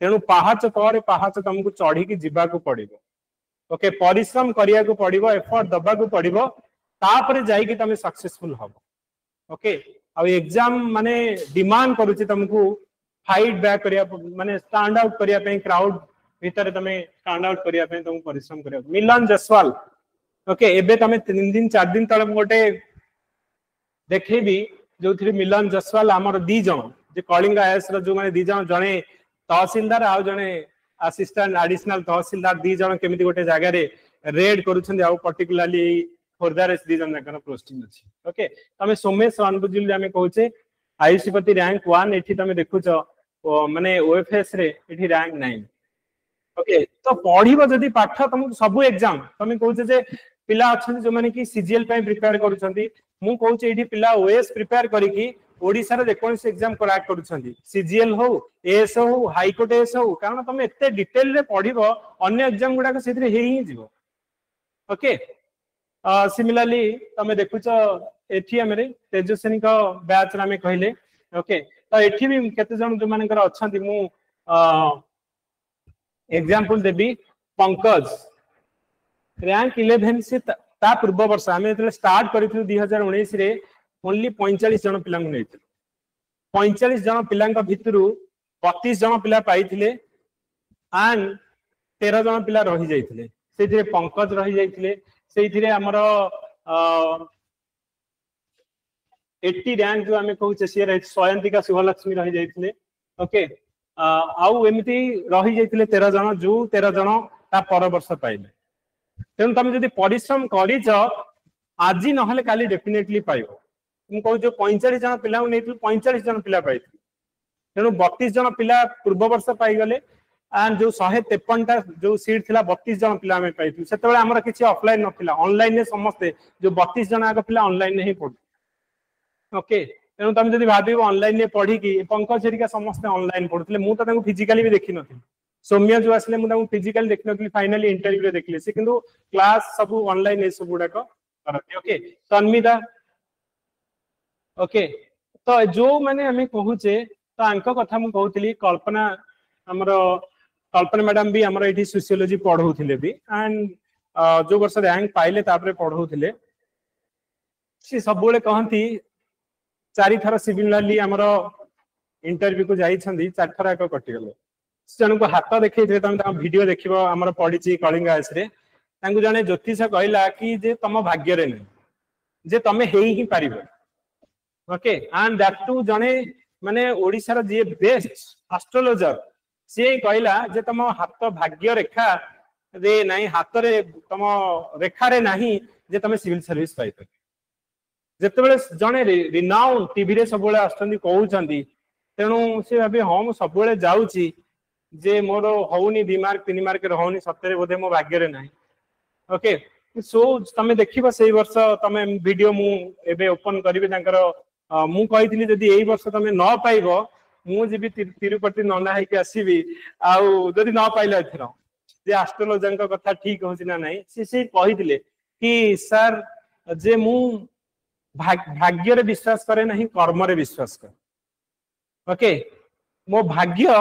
तेनु पहाच पर पहाच तुमको चढ़ी की जीवा को पड़िबो ओके परिश्रम करिया को पड़िबो एफर्ट दबा को पड़िबो तापरे जाई कि तमे सक्सेसफुल हबो ओके आ एग्जाम माने डिमांड करूची तुमको फाइट बैक करिया माने स्टैंड आउट करिया पे क्राउड भीतर तमे स्टैंड आउट करिया पे तुमको परिश्रम करिया मिलन जसवाल ओके एबे तमे 3 दिन 4 दिन तले गोटे देखैबी जो थी मिलन जसवाल हमर 2 जण जे कलिंग आईएएस रो जो माने 2 जण जणे तहसीलदार आ जणे असिस्टेंट एडिशनल तहसीलदार 2 जण केमिति गोटे जगह रे रेड करूछन आ पर्टिकुलरली खोरदार 2 जण जकर पोस्टिंग अछि ओके तमे सोमेश अनबुजिल जे हमें कहूचे आयुषपति रैंक 1 एठी तमे देखुछो माने ओएफएस रे एठी रैंक 9 ओके तो पढिबो जदी पाठ तुम सब एग्जाम तमे कहूचे जे पिला अछन जो माने कि सीजीएल पे प्रिपेयर करूछंती मु कहूचे एठी पिला ओएस प्रिपेयर करी कि ओडिसा रे जेकोनस एग्जाम क्रैक करूछंती सीजीएल हो एएस हो हाई कोर्ट एएस हो कारण तमे एते डिटेल रे पढिबो अन्य एग्जाम गुडा के सेथरे हे ही जीवो ओके सिमिलरली तमे देखुच एठी हमरे तेजस्विनी का बैच रे कहले ओके तो एठी भी केते जन जो मानकर अछंती मु एग्जांपल देबी पंकज रैंक 11 से ता पूर्व वर्ष आमे जते स्टार्ट करिथु 2019 रे ओनली 45 जन पिला नै 45 जन पिलांका भितरु 32 जन पिला पाइथिले एंड 13 जन पिला रहि जाइथिले सेथिरे पंकज रहि जाइथिले सेथिरे हमर 80 रैंक जो आमे कहू से रहि स्वयंतिका शुभलक्ष्मी रहि जाइथिले ओके आउ एमिति रहि जाइथिले 13 जन जो 13 जन ता पर वर्ष पाइले तेन तमे जदि परिश्रम करिछ आज नहले काली डेफिनेटली पाइबो मु कहू जो 45 जन पिला नै 45 जन पिला पाइथि तेणु 32 जन पिला पूर्व वर्ष पाई गले एंड जो 153 टा जो सीट थिला 32 जन पिला में पाइथि सेतेबेले हमर किछि ऑफलाइन नथिला ऑनलाइन ने समस्त जो 32 जन आग पिला ऑनलाइन ने ही पढ ओके तेणु तमे जदि भाबिबो ऑनलाइन ने पढी कि पंकज हेरिका समस्त ऑनलाइन पढुतले मु त तांको फिजिकली भी देखि नथि सौम्य जो आसले मु तांको फिजिकली देखि नथि फाइनली इंटरव्यू रे देखले से किंतु क्लास सब ऑनलाइन ए सब गुडा को करते ओके तन्मिता ओके तो जो माने हमें कहूचे तो आंक कथा मु कहउतली कल्पना हमर कल्पना मैडम भी हमर एठी सोशियोलॉजी पढौथिले भी एंड जो वर्ष रैंक पाइले तापरे पढौथिले सी सब बेले कहंती चारि थर सिमिलरली हमर इंटरव्यू को जाई छंदी चारि थर एक कटि गेलो जन को हाथ देखै थे तम वीडियो देखिबो हमर पढिची कलिंगा एस रे तांकु जने ज्योतिष कहला कि जे तम भाग्य रे नै जे तमे हेई ही पारिबो ओके एंड दैट टू जने माने ओडिसा रो जे बेस्ट एस्ट्रोलॉजर से कहला जे तम हाथ भाग्य रेखा रे नाही हाथ रे तम रेखा रे नाही जे तमे सिविल सर्विस पाइ पर जेतेबेले जने रिनाउन टीवी रे सब बेले आस्तंदी कहउचंदी तेनु से भाबे हम सब बेले जाउची जे मोर होउनी 2 मार्क 3 मार्क रहउनी सत्तरे बोधे मो भाग्य रे नाही ओके सो तमे देखिबो सेही वर्ष तमे वीडियो मु एबे ओपन करिवे तांकर मु कहितली जदि एई वर्ष तमे न पाइबो मु जेबी तिरुपति नना है के आसीबी आउ जदि न पाइले एथरो जे एस्ट्रोलॉजर का कथा ठीक होछि ना नाही से कहितले कि सर जे मु भाग्य रे विश्वास करे नहीं कर्म रे विश्वास कर ओके मो भाग्य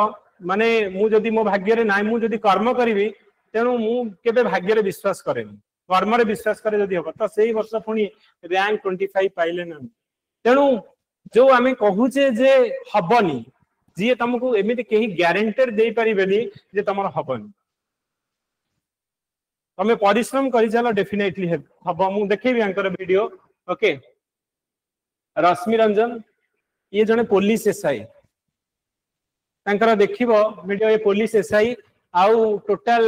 माने मु जदि मो भाग्य रे नाही मु जदि कर्म करिवि तेनु मु केबे भाग्य रे विश्वास करेनी कर्म रे विश्वास करे जदि हो त सेही वर्ष पुनी रैंक 25 पाइले ना तेनु जो आमे कहूचे जे हबनी जे तुमको एमिति केही ग्यारंटेड दे परिबेनी जे तमर हबनी तमे परिश्रम करि चलो डेफिनेटली हबो मु देखिबी अंकर वीडियो ओके रश्मि रंजन ये जने पुलिस एसआई तांकर देखिबो वीडियो ये पुलिस एसआई आउ टोटल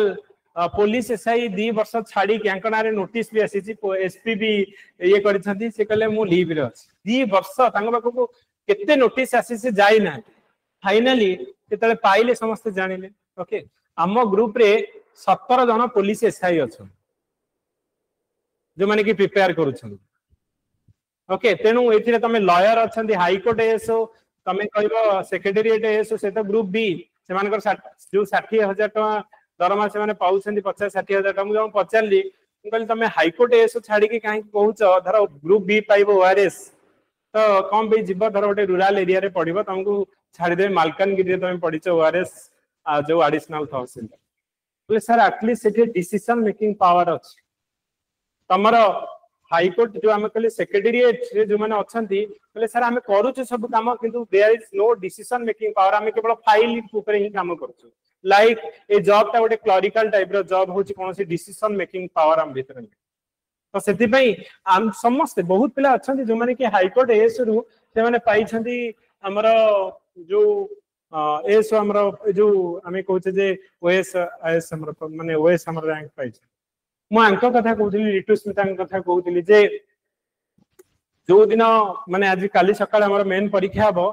पुलिस एसआई 2 वर्ष छाड़ी के अंकनारे नोटिस भी आसी एसपी भी ये करिसंती से कहले मु लीव रे अछि 2 वर्ष तांग बाकू को केते नोटिस आसी से जाई ना फाइनली केतले पाइले समस्त जानिले ओके हम ग्रुप रे 17 जन पुलिस एसआई अछन जो माने की प्रिपेयर करूछन ओके तेनु एथिरे तमे लॉयर अछंती हाई कोर्ट एसो तमे कहबो सेक्रेटेरिएट एसो से तो ग्रुप बी से मानकर जो 60,000 टका दरमा से माने पाउछंती 50-60,000 टका मु जम पचारली मु कहली तमे हाई कोर्ट एसो छाडी के काहे कहूछ धर ग्रुप बी पाइबो ओआरएस तो कम बे जीव धर गोटे रूरल एरिया रे पडिबो तुमको छाडी दे मालकानगिरी रे तमे पडिछ ओआरएस जो एडिशनल तहसील बोले सर एटलीस्ट सेठी डिसीजन मेकिंग पावर अछि तमरो हाई कोर्ट जो आमे कहले सेक्रेटेरिएट रे जो माने अछंती कहले सर आमे करूछु सब काम किंतु there is no decision making power आमे केवल फाइल ऊपर ही काम करछु लाइक ए जॉब ता गोटे क्लरिकल टाइप रो जॉब होची कोनोसी डिसीजन मेकिंग पावर आम भीतर तो सेति पई आम समस्त बहुत पिला अछंती जो माने कि हाई कोर्ट एस रु से माने पाई छंती हमरो जो एस हमरो जो आमे कहूचे जे ओएस एस हमरो माने ओएस हमरो रैंक पाई मु अंक कथा कहउतली ऋतु स्मिता कथा कहउतली जे जो दिन माने आज काली सकाळ हमर मेन परीक्षा हबो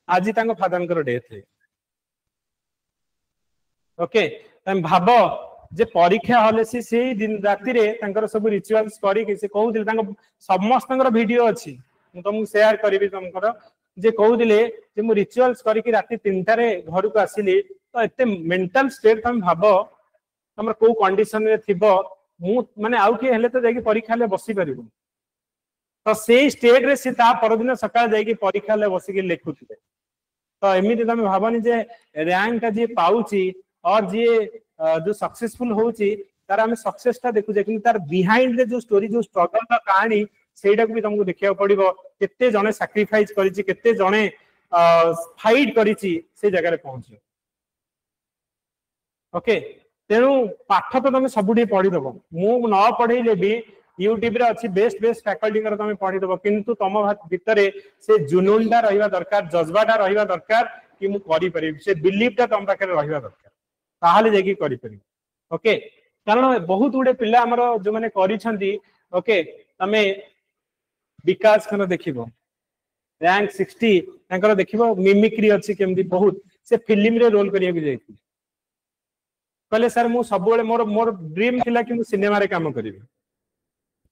आज तांको फादर डेथ है ओके तम भाबो जे परीक्षा हले से दिन राति रे तांकर सब रिचुअल्स करी के से कहउतली तांको समस्तंकर वीडियो अछि मु तुमको शेयर करबी तुमकर जे कहउतले जे मु रिचुअल्स करी के राति 3टा रे घर को आसीली तो एते मेंटल स्टेट तुम भाबो हमर को कंडीशन रे थिबो मु माने आउ के हेले तो जाई परीक्षा ले बसी परिबो तो से स्टेट रे से ता परदिन सकाळ जाई परीक्षा ले बसी के लेखुथिले तो एमिति तुम भावनी जे रैंक जी पाउची और जी जो सक्सेसफुल होची तार हम सक्सेस ता देखु जे कि तार बिहाइंड रे जो स्टोरी जो स्ट्रगल का कहानी सेटा को भी तुमको देखिया पड़िबो केते जने सैक्रिफाइस करिछि केते जने फाइट करिछि से जगह रे पहुंची ओके तेनु पाठ तो तुम सबुठी पढ़ी दबो मु न पढ़ेले भी यूट्यूब रे अछि बेस्ट बेस्ट फैकल्टी कर तुम पढ़ी दबो किंतु तुम भितरे से जुनूनटा रहिबा दरकार जज्बाटा रहिबा दरकार कि मु करि परिबि से बिलीवटा तुम पाखे रहिबा दरकार ताहाले जेकी करि परिबि ओके कारण बहुत गुडे पिला हमर जो माने करिसंती ओके तमे विकास खन देखिबो रैंक 60 तांकर देखिबो मिमिक्री अछि केमदी बहुत से फिल्म रे रोल करिया के जाइथि कहले सर मु सब बेले मोर मोर ड्रीम थिला कि मु सिनेमा रे काम करिबि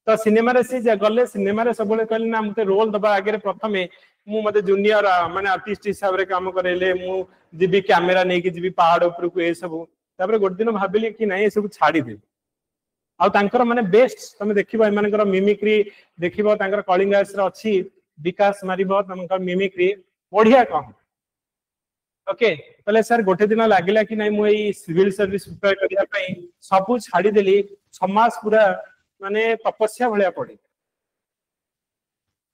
तो सिनेमा रे से गले सिनेमा रे सब बेले कहले ना मते रोल दबा आगे प्रथमे मु मते जूनियर माने आर्टिस्ट हिसाब रे काम करेले मु जिबी कैमरा नै कि जिबी पहाड़ ऊपर को ए सब तापर गोट दिन भाबिली कि नै ए सब छाडी दे आ तांकर माने बेस्ट तुम देखिबो ए मानकर मिमिक्री देखिबो तांकर कलिंगास रे अछि विकास मारिबो तांकर मिमिक्री बढ़िया कम ओके तले सर गोटे दिन लागिला कि नै मु ए सिविल सर्विस प्रिपेयर करिया पई सब छाडी देली समाज पूरा माने तपस्या भलिया पड़ी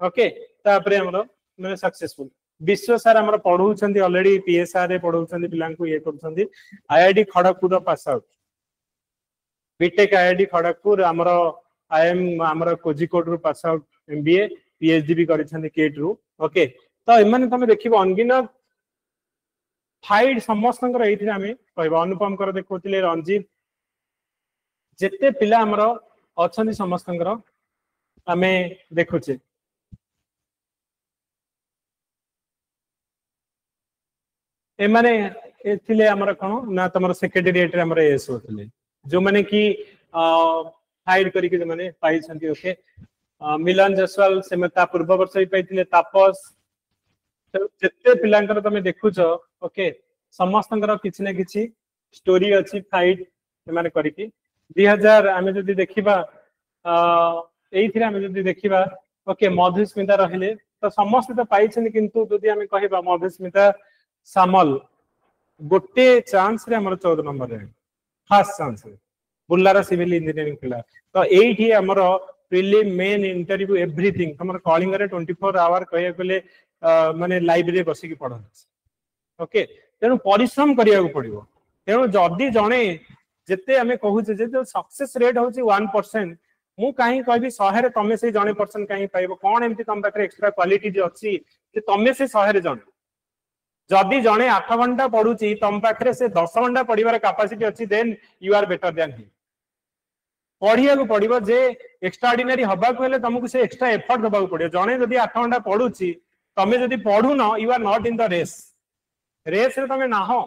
ओके तापरे हमरो माने सक्सेसफुल विश्व सर हमरो पढौछंती ऑलरेडी पीएसआर रे पढौछंती पिलांकु ये करछंती IIT Kharagpur pass out BTech IIT Kharagpur हमरो आईएम हमरो कोझिकोड रो पास आउट एमबीए पीएचडी भी करिछंती केट रो ओके तो एमाने तमे देखिबो अनगिनत फाइट समस्तंकर एथि हमें कहबो अनुपम कर देखोतिले रंजीत जेते पिला हमरो अछंती समस्तंकर हमें देखुचे ए माने एथिले हमर कोन ना तमर सेक्रेटेरिएट रे हमर एस होतले जो माने कि फाइट करी के जो माने पाई छंती ओके मिलन जसवाल सेमता पूर्व वर्ष ही पाइथिले तापस जेते पिलांकर तमे देखुचो ओके समस्तंकर किछि ना किछि स्टोरी अछि फाइट माने करी कि 2000 आमे जदी देखिबा एइथिरे आमे जदी देखिबा ओके मधुस्मिता रहिले तो समस्त तो पाई छन किंतु जदी आमे कहिबा मधुस्मिता सामल गोटे चांस रे हमर 14 नंबर रे फर्स्ट चांस रे बुल्लारा सिविल इंजीनियरिंग पिला तो एइठी हमर प्रीलिम मेन इंटरव्यू एवरीथिंग हमर कॉलिंग रे 24 आवर कहिया गले माने लाइब्रेरी बसी की पढन ओके तेनु परिश्रम करिया को पड़िबो तेनु जदी जणे जेते हमें कहू जे जो सक्सेस रेट होची 1% मु काहे कहबी 100 रे तमे से जणे परसेंट काहे पाइबो कोन एमती तम पाखरे एक्स्ट्रा क्वालिटी जे अछि जे तमे से 100 रे जणे जदी जणे 8 घंटा पढुची तम पाखरे से 10 घंटा पढिबार कैपेसिटी अछि then you are better than ही पढ़िया को पड़िबो जे एक्स्ट्राऑर्डिनरी हबा को हेले तुमको से एक्स्ट्रा एफर्ट दबा को पड़ियो जणे जदी 8 घंटा पढुची तमे जदी पढु न you are not in the race race रे तमे ना हो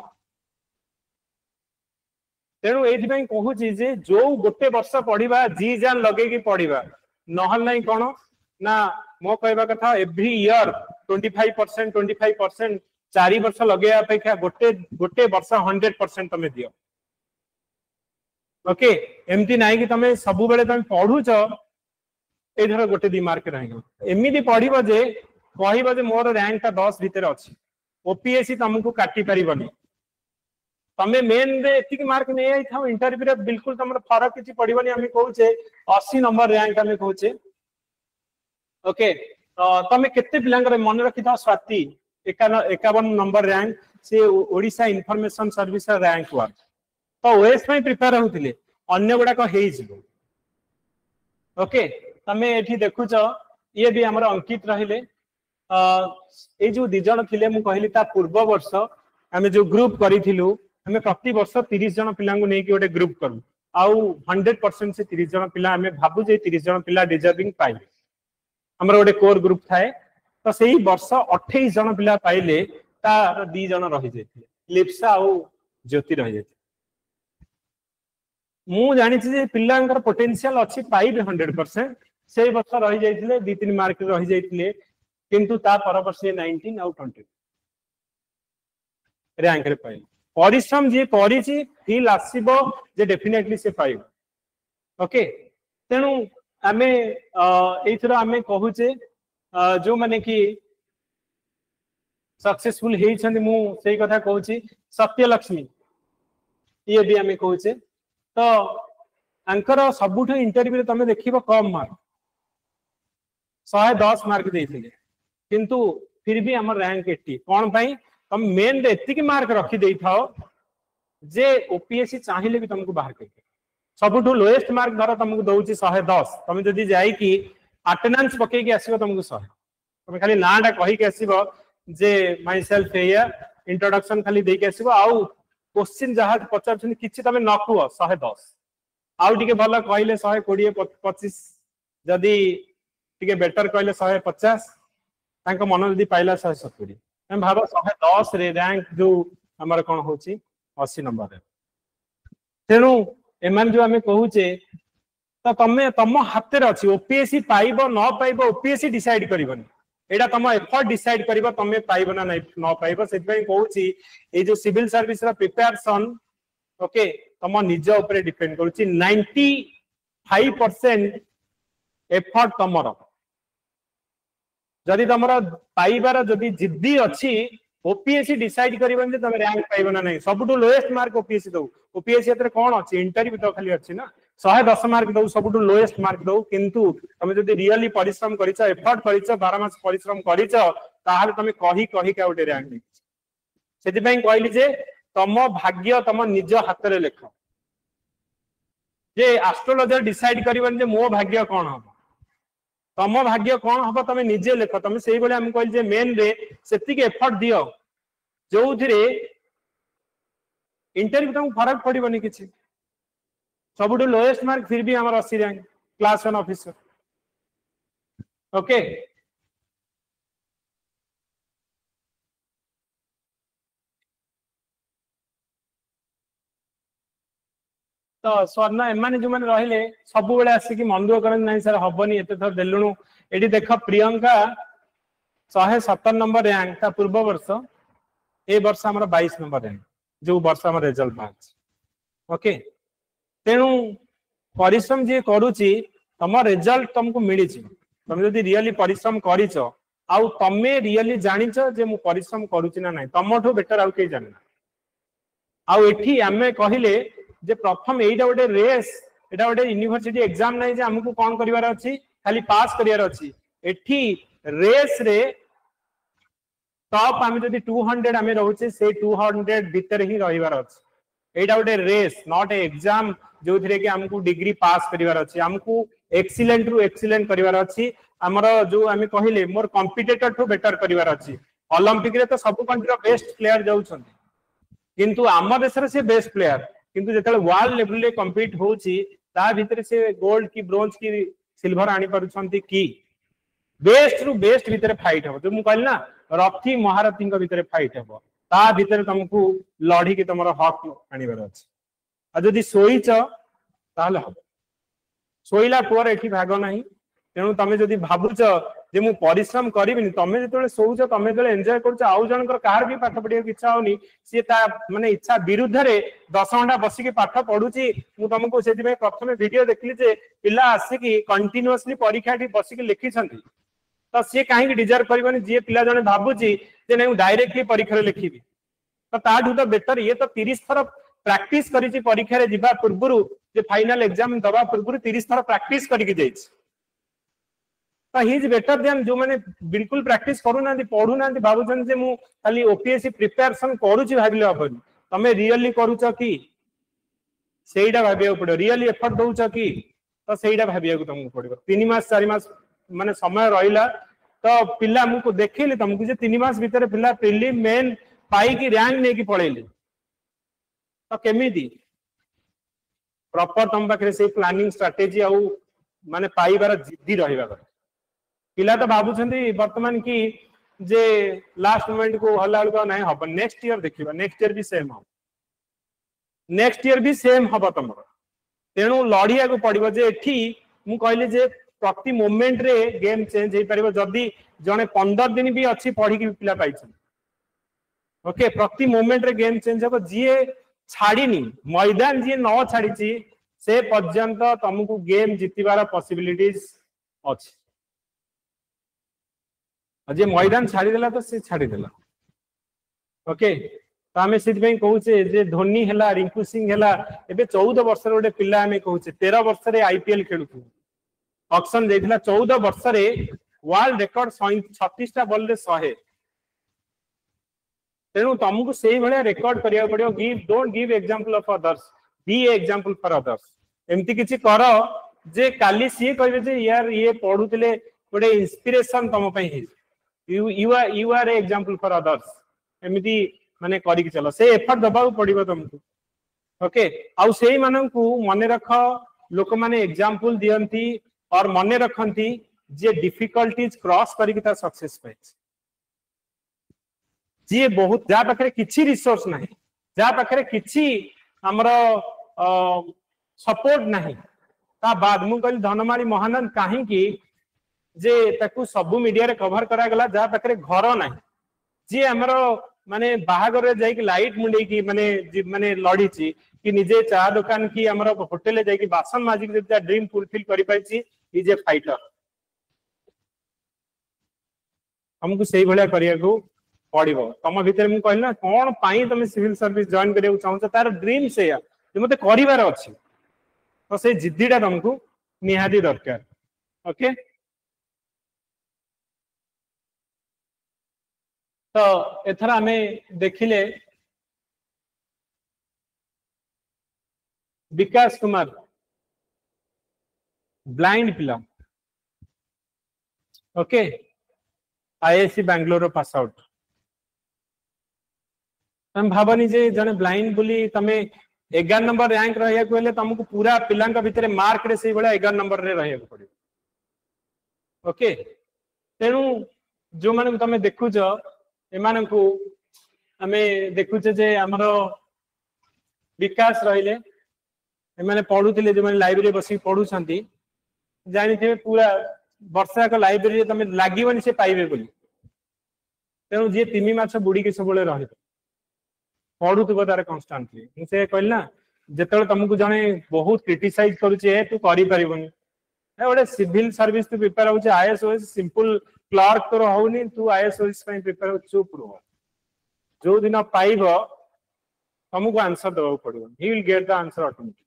तेणु ये कहूँ जे जो गोटे वर्ष पढ़ा जी जान लगे कि पढ़ा नहल नहीं कौन ना मो कहवा कथा एवरी ईयर 25% 4 वर्ष लगे अपेक्षा गोटे गोटे वर्ष 100% तमे दियो ओके एमती नहीं कि तमे सब बेले तमे पढ़ुच एधर गोटे 2 मार्क रहेगा एमती पढ़िबो जे कहबो जे मोर रैंक का 10 भीतर अछि ओपीएससी तुमको काटी परिबनी तमे मेन रे एतिक मार्क नै आइ थाउ इंटरव्यू रे बिल्कुल तमर फरक किछि पडिबनी हम कहूचे 80 नंबर रैंक हम कहूचे ओके तमे केते पिलांगर मन रखि था स्वाति 51 नंबर रैंक से ओडिसा इंफॉर्मेशन सर्विस रैंक 1 तो ओएस में प्रिपेयर होतिले अन्य गुडा को हेइ जिवो ओके तमे एठी देखुच ये भी हमर अंकित रहिले ए जो दि जण थिले मु कहली ता पूर्व वर्ष हमें जो ग्रुप करिथिलु हमें प्रति वर्ष 30 जन पिला नहीं कि गोटे ग्रुप करू आउ 100% से 30 जन पिला हमें भाबु जे 30 जन पिला डिजर्विंग पाइले हमर गोटे कोर ग्रुप थाए तो सही वर्ष 28 जन पिला पाइले तार 2 जन रहि जेथिले लिप्सा आउ ज्योति रहि जेथि मु जानि छी जे पिलांकर पोटेंशियल अछि पाइबे 100% से वर्ष रहि जाइथिले 2-3 मार्क रहि जाइथिले किंतु ता पर वर्ष 19 आउ 20 रैंक रे पाइले परिश्रम जे करिछि फील आसीबो जे डेफिनेटली से पाइबो ओके तेणु आमे एथर आमे कहूचे जो माने कि सक्सेसफुल हेइछन मु सेही कथा कहूची सत्यलक्ष्मी ये भी आमे कहूचे तो अंकर सबुठ इंटरव्यू तुम देखिबो कम मार्क 110 मार्क देइथिले किंतु फिर भी हमर रैंक 80 कोन भाई तुम मेन रे एतिक मार्क रखी देई थाओ जे ओपीएससी चाहिए भी तुमको बाहर कर सबुठ लोएस्ट मार्क धर तुमको दउची 110 तुम जदी जाई कि अटेंडेंस पके के आसीबो तुमको 100 तुम खाली नाटा कहि के आसीबो जे माय सेल्फ हियर इंट्रोडक्शन खाली दे के आसीबो आउ क्वेश्चन जहा पचार छन किछि तमे नकुओ 110 आउ टिके भलो कहले 120 25 जदी टिके बेटर कहले 150 तांको मन जदी पाइला 170 हम भाबो 110 रे रैंक जो हमर कोन होची 80 नंबर रे तेनु एमान जो हमें कहूचे तो तमे तम हाथ रे अछि ओपीएससी पाइबो न पाइबो ओपीएससी डिसाइड करिवनी एडा तम एफर्ट डिसाइड करिवो तमे पाइबो ना न पाइबो सेति पई कहूची ए जो सिविल सर्विस रा प्रिपरेशन ओके तम निज ऊपर डिपेंड करूची 95% एफर्ट तमरो जदि तमरो पाइबार जदि जिद्दी अछि ओपीएससी डिसाइड करिवन जे तमे रैंक पाइबो ना नहीं सबटु लोएस्ट मार्क ओपीएससी दउ ओपीएससी एतरे कोन अछि इंटरव्यू तो खाली अछि ना 110 मार्क दउ सबटु लोएस्ट मार्क दउ किंतु तमे जदि रियली परिश्रम करिछ एफर्ट करिछ 12 मास परिश्रम करिछ ताहाले तमे कहि कहि का उटे रैंक दै सेति पई कहली जे तम भाग्य तम निज हाथ रे लेख जे एस्ट्रोलॉजर डिसाइड करिवन जे मो भाग्य कोन हबो तम भाग्य कोन हबो तमे निजे लेख तमे सेही बोले हम कहल जे मेन रे सेति के एफर्ट दियो जो थिरे इंटरव्यू तम फरक पड़िबनी किछि सबुठ लोएस्ट मार्क फिर भी हमर 80 रैंक क्लास 1 ऑफिसर ओके तो स्वर्ण एमाने जो माने रहिले सब बेले आसी कि मन दुख करन नहीं सर हबनी एते थर देलुनु एडी देख प्रियंका 117 नंबर रैंक ता पूर्व वर्ष ए वर्ष हमर 22 नंबर रैंक जो वर्ष हमर रिजल्ट बाच ओके तेनु परिश्रम जे करूची तम रिजल्ट तुमको मिली छी तुम जदी रियली परिश्रम करिछ आउ तमे रियली जानिछ जे मु परिश्रम करूची ना नहीं तमठो बेटर आउ के जानना आउ एठी हमें कहिले जे प्रथम एटा गोटे रेस एटा गोटे यूनिवर्सिटी एग्जाम नहीं जे हमको कोन करिवार अछि खाली पास करिवार अछि एठी रेस रे टॉप हम जदी 200 हमें रहउचे से 200 भीतर ही रहिवार अछि एटा गोटे रेस नॉट ए एग्जाम जो थिरे कि हमको डिग्री पास करिवार अछि हमको एक्सीलेंट रु एक्सीलेंट करिवार अछि हमर जो हमें कहिले मोर कॉम्पिटिटर टू बेटर करिवार अछि ओलंपिक रे तो सब कंट्री रो बेस्ट प्लेयर जाउछन किंतु आम देश रे से बेस्ट प्लेयर किंतु जेतले वर्ल्ड लेवल रे कम्पीट होउची ता भीतर से गोल्ड की ब्रोंज की सिल्वर आनी परुछंती की बेस्ट रु बेस्ट भीतर फाइट हो जो मु कहल ना रथी महारथी के भीतर फाइट हो ता भीतर तुमको लड़ी के तुमरो हक आनिबार अछि आ जदी सोईच ताले हो सोईला पर एठी भाग नाही तेनु तमे जदी भाबुच जे मु परिश्रम करिबिनी तमे जेतले सोउच तमे जेतले एन्जॉय करछ आउ जनकर कार भी पाठ पढिया के इच्छा होनी से ता माने इच्छा विरुद्ध रे 10 घंटा बसी के पाठ पढुची मु तुमको सेति में प्रथम वीडियो देखली जे पिला आसी कि कंटीन्यूअसली परीक्षा ठी बसी के लिखि छंती तो से काहे डिजर्व करबनी जे पिला जने भाबुची जे नै डायरेक्टली परीक्षा रे लिखिबी तो ताठू तो बेटर ये तो 30 थर प्रैक्टिस करिची परीक्षा रे जिबा पूर्वरु जे फाइनल एग्जाम दबा पूर्वरु 30 थर प्रैक्टिस करि के जाइछ तो ही इज बेटर देन जो माने बिल्कुल प्रैक्टिस करू ना पढ़ू ना भाबुछन जे मु खाली ओपीएससी प्रिपरेशन करूची भाबिले हबनी तमे रियली करूछ कि सेइडा भाबिया पड़ो रियली एफर्ट दउछ कि तो सेइडा भाबिया को तुमको पड़ो 3 मास 4 मास माने समय रहिला तो पिला मुको देखिले तुमको जे 3 मास भीतर पिला प्रीलिम मेन पाई की रैंक ने की पळेली तो केमिति प्रॉपर तुम पाखरे से प्लानिंग स्ट्रेटजी आउ माने पाइबार जिद्दी रहिबा पिला तो भाबुछंती वर्तमान की जे लास्ट मोमेंट को हल्ला हल्का नहीं हब नेक्स्ट ईयर देखिबा नेक्स्ट ईयर भी सेम हो नेक्स्ट ईयर भी सेम हब तमरो तेनु लड़िया को पड़िबो जे एठी मु कहले जे प्रति मोमेंट रे गेम चेंज हे परिबो जदी जने 15 दिन भी अछि पढ़ी की पिला पाइछन ओके प्रति मोमेंट रे गेम चेंज हो जी छाड़ीनी मैदान जी न छाड़ी से पर्यंत तुमको गेम जीतबार पॉसिबिलिटीज अच्छी जे मैदान छाड़ीदेला तो सी छाड़ीदेला ओके तो आम से कहे जे धोनी है रिंकू सिंह है एबे 14 वर्ष गोटे पिला आम कहे 13 वर्ष आईपीएल खेलु ऑक्शन जाइथिला 14 वर्ष वर्ल्ड रिकॉर्ड 36 बॉल रे 100 तेणु तुमको से भाया रेकर्ड करिया पड़ियो give don't give example of others be example for others एमती किछि कर जे काली सी कहबे जे यार ये पढुतिले गोटे इंस्पिरेशन तुम पई hey you are example for others एमती माने करी के चलो से एफर्ट दबाउ पड़िबो तुमको ओके आउ सेही माननकु मने रख लोक माने एग्जांपल दियंती और मने रखंती जे डिफिकल्टीज क्रॉस करी के ता सक्सेस पाइ जी बहुत जा पाखे किछि रिसोर्स नाही जा पाखे किछि हमर सपोर्ट नाही ता बाद मु कहली धनमारी महानंद काहे कि जे ताकू सब मीडिया रे कवर करा गला जा पाखे घर नाही जी हमर माने बाहागर जाई कि लाइट मुंडे की माने लड़ी ची कि निजे चा दुकान की हमर होटल जाई कि बासन माजिक जे ड्रीम फुलफिल करि पाइ ची इज ए फाइटर हमकु सेही भलिया करिया को पड़ो तुम भितर मुझे कहली ना कौन पाई तुम सिविल सर्विस जॉइन करिया चाहूछ तार ड्रीम से मते करिवार अछि तो से जिद्दीटा तुमको निहाती दरकार ओके तो एथरा हमें देखिले विकास कुमार ब्लाइंड पिला okay IIC Bangalore pass out तुम भावनी जे जने ब्लाइंड बोली तमे 11 नंबर रैंक रहिया को हेले तुमको पूरा पिलांका भितरे मार्क रे से बडा 11 नंबर रे रहिया को पड़ियो ओके तेनु जो माने तमे देखु छ एमान को हमें देखु छ जे हमरो विकास रहिले एमाने पढुतिले जे माने लाइब्रेरी बसी पढु छंती जानि थे पूरा वर्षा का लाइब्रेरी तमे लागिवनी से पाइबे बोली तेनु जे तिमी माछ बुडी के सबले रहे पढ़ुव तार कन्स्टांटली मुझे कहली ना जिते तुमको जड़े बहुत क्रिटिसाइज करुचे तू करें गोटे सिविल सर्विस तू प्रिपेयर हो आईएएस ओएस सिंपल क्लर्क तोर होनी तू आईएएस ओएस प्रिपेयर हो चुप रुह जो दिन पाइब तुमको आंसर देवा पड़ो he will get the answer automatic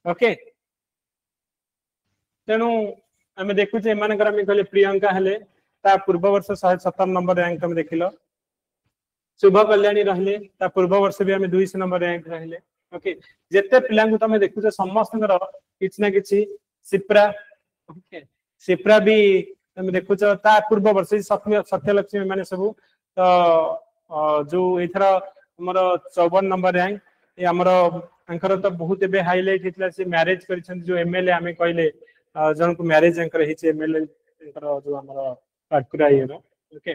okay तेणु आम देखुचे एम कहले प्रियंका हेले पूर्व वर्ष 117 नंबर रैंक तुम देखिल शुभ कल्याणी रहिले ता पूर्व वर्ष भी हमें 200 नंबर रैंक रहिले ओके जेते पिला को तमे देखु समस्त किछ ना किछ सिप्रा ओके सिप्रा भी तमे देखु ता पूर्व वर्ष सत्यलक्ष्मी माने सब तो जो एथरा हमर 54 नंबर रैंक ये हमर अंकर तो बहुत एबे हाईलाइट हितला से मैरिज करिसन जो एमएलए हमें कहले जन को मैरिज अंकर हिचे एमएलए अंकर जो हमर पाटकुरा ये ओके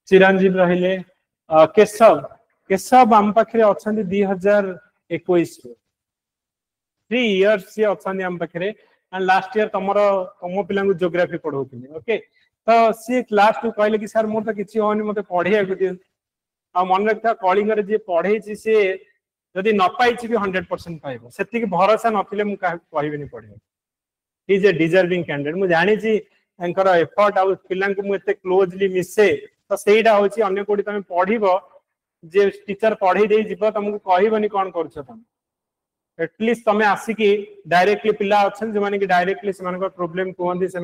चिरंजीव रहिले केशव केशव आम पाखे अच्छा 2021 3 इयर्स से अच्छा आम पाखे एंड लास्ट ईयर तुम पिला जियोग्राफी पढ़ाऊली ओके तो सी क्लास टू कहले कि सर मोर तो किसी होनी मत पढ़िया दियो आ मन रखा कलिंग जी पढ़े सी जदि न पाई भी 100% पाइब से भरोसा नथिले मु कहबेनी पढ़े इज ए डिजर्विंग कैंडिडेट मु जानी एफर्ट आ पिला मुझे क्लोजली मिसे तो सेटा हूँ अन्य कोटी तुम पढ़व जे टीचर पढ़े दे जीव तुमको कहबनी कौन कर तुम एटलिस्ट तुम आसिकी डायरेक्टली पिला अच्छा जो मैंने डायरेक्टली से प्रोब्लेम कहते से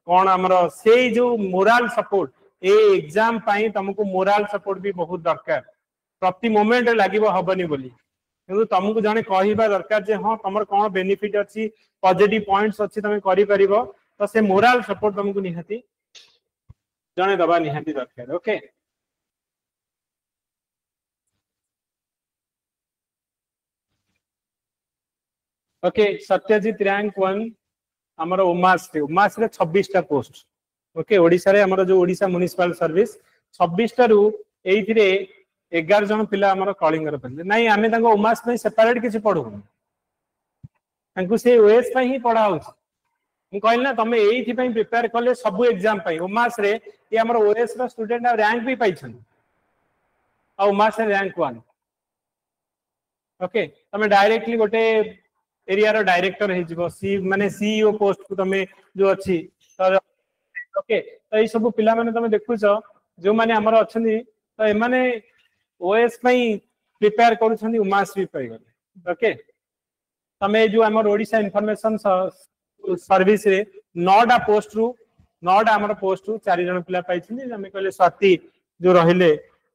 कौन आमर से जो मोराल सपोर्ट ए एग्जाम पाई तुमको मोराल सपोर्ट भी बहुत दरकार प्रति मोमेंट लगे हबनी बोली किंतु तुमको जने कहबा दरकार जे हाँ तुम कौन बेनिफिट अच्छी पॉजिटिव पॉइंट्स अच्छी तुम कर तो से मोराल सपोर्ट तुमको निहाती जने दबा निहाती दरकार ओके ओके सत्यजित रैंक 1 हमर उमास रे 26 टा पोस्ट ओके ओडिसा रे हमर जो ओडिसा म्युनिसिपल सर्विस 26 टा रु एइथिरे 11 जन पिला हमर कॉलिंग रे पले नाही आमे तांको उमास में सेपरेट किछि पढु तांको से ओएस पे ही पढा हो मु कहल ना तमे एइथि पे प्रिपेयर करले सब एग्जाम पे उमास रे ये हमर ओएस रा स्टूडेंट रैंक भी पाइछन आ उमास रे रैंक 1 ओके तमे डायरेक्टली गोटे एरिया रो डायरेक्टर हे जिवो सी माने सीईओ पोस्ट को तमे जो अछि तर ओके तो ये सब पिला माने तमे देखुछ जो माने हमर अछनी तो ए माने ओएस पई प्रिपेयर करूछनी उमास भी पई गले ओके तमे जो हमर ओडिसा इंफॉर्मेशन सर्विस रे 9टा पोस्ट रु 9टा हमर पोस्ट रु 4 जन पिला पाइछनी हमें कहले स्वाति जो रहिले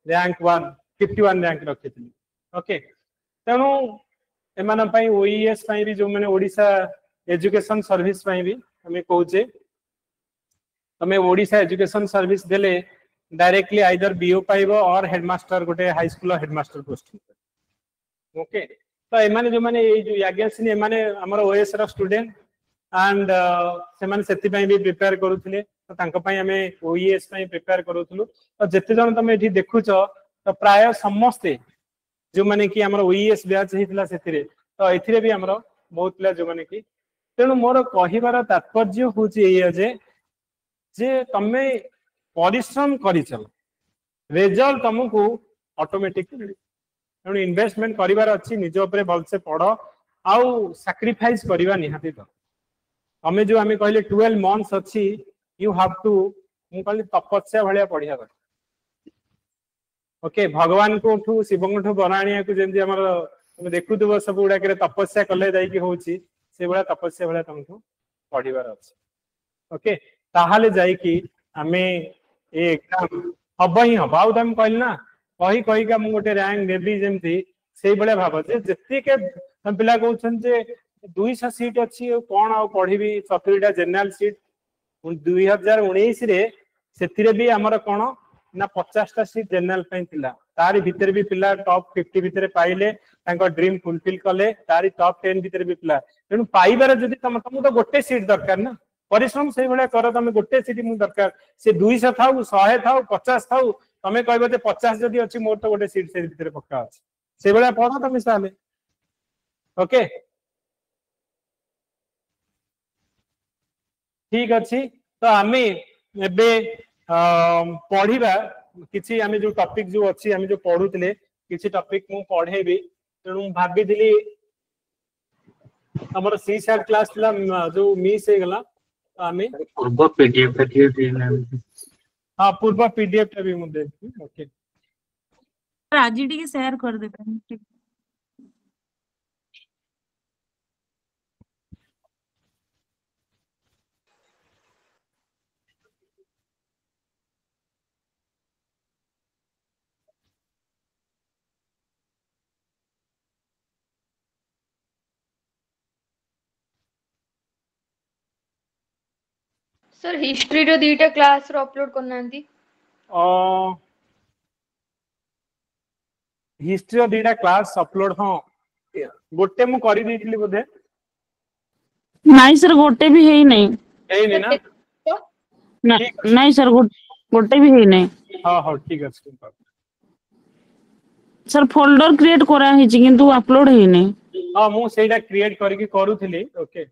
रैंक 1 51 रैंक रखिथि ओके तेनु एमान पई ओईएस पई भी जो माने ओडिसा एजुकेशन सर्विस पई भी हमें कहूचे तमे ओडिसा एजुकेशन सर्विस देले डायरेक्टली आइदर बीओ पाइबो और हेडमास्टर गोटे high school headmaster post okay तो एमाने जो माने ए जो याज्ञासिनी एमाने हमर ओएस रा स्टूडेंट एंड से माने सेति पई भी प्रिपेयर करूथिले तो तांको पई हमें ओईएस पई प्रिपेयर करूथुलु तो जते जन तमे एठी देखुचो तो प्राय समस्ते जो माने कि हमर ओईएस बैच हितला सेतिरे तो एथिरे भी हमर बहुत पिला जो माने कि तेनु मोर कहिबार तात्पर्य होची ए जे तमे परिश्रम करी चल रिजल्ट तुमको ऑटोमेटिक तेणु इन्वेस्टमेंट करिवार अच्छी निज उपरे भल से पढ़ आउ सैक्रिफाइस करवा निहाती तो तमे जो आमे कहले 12 मंथ्स अच्छी यू हैव टू मु कहले तपस्या भलिया पढ़िया कर ओके भगवान को ठू शिवंग ठू बनाणिया को जेंति हमर तुम देखुथबो सब गुडा के तपस्या कले जाई कि होची से बडा तपस्या भलिया तुमको पढ़िवार अछि ओके ताहाले जाई कि आमे ए एग्जाम हबो ही हबो आउ तम कहल ना कही कही का मु गोटे रैंक नेबी जेमती सेई बळे भाव जे जत्ती के हम पिला कहउछन जे 200 सीट अछि कोन आ पढिबी 70 टा जनरल सीट 2019 रे सेतिरे भी हमर कोन ना 50 टा सीट जनरल पई थिला तारी भीतर भी पिला टॉप 50 भीतर पाइले तांको ड्रीम फुलफिल कले तारी टॉप 10 भीतर भी पिला तेनु पाइबार जदी तम तो गोटे सीट दरकार ना परिश्रम से भले कर तमे गोटे सीट मु दरकार से 200 थाउ 100 थाउ 50 थाउ तमे कहबो जे 50 जदी अछि मोर तो गोटे सीट से भीतर पक्का अछि से भले पढो तमे साले ओके ठीक अछि तो आमे एबे पढिबा किछि आमे जो टॉपिक जो अछि आमे जो पढुतले किछि टॉपिक मु पढेबी तेनु भाबी दिली हमर सी शार्ट क्लास जो मिस हे गला आमे पूर्व पीडीएफ देना हां पूर्व पीडीएफ भी मु देखी ओके आज ही शेयर कर देते सर हिस्ट्री रो दीटा क्लास रो अपलोड करनांती हिस्ट्री रो दीटा क्लास अपलोड हां गोटे मु करि देथिली बोधे नहीं सर गोटे भी है ही नहीं एई ना नहीं सर गोटे भी है नहीं हां हां ठीक अछि सर फोल्डर क्रिएट करा है किंतु अपलोड है नहीं हां मु सेटा क्रिएट करके करूथिली ओके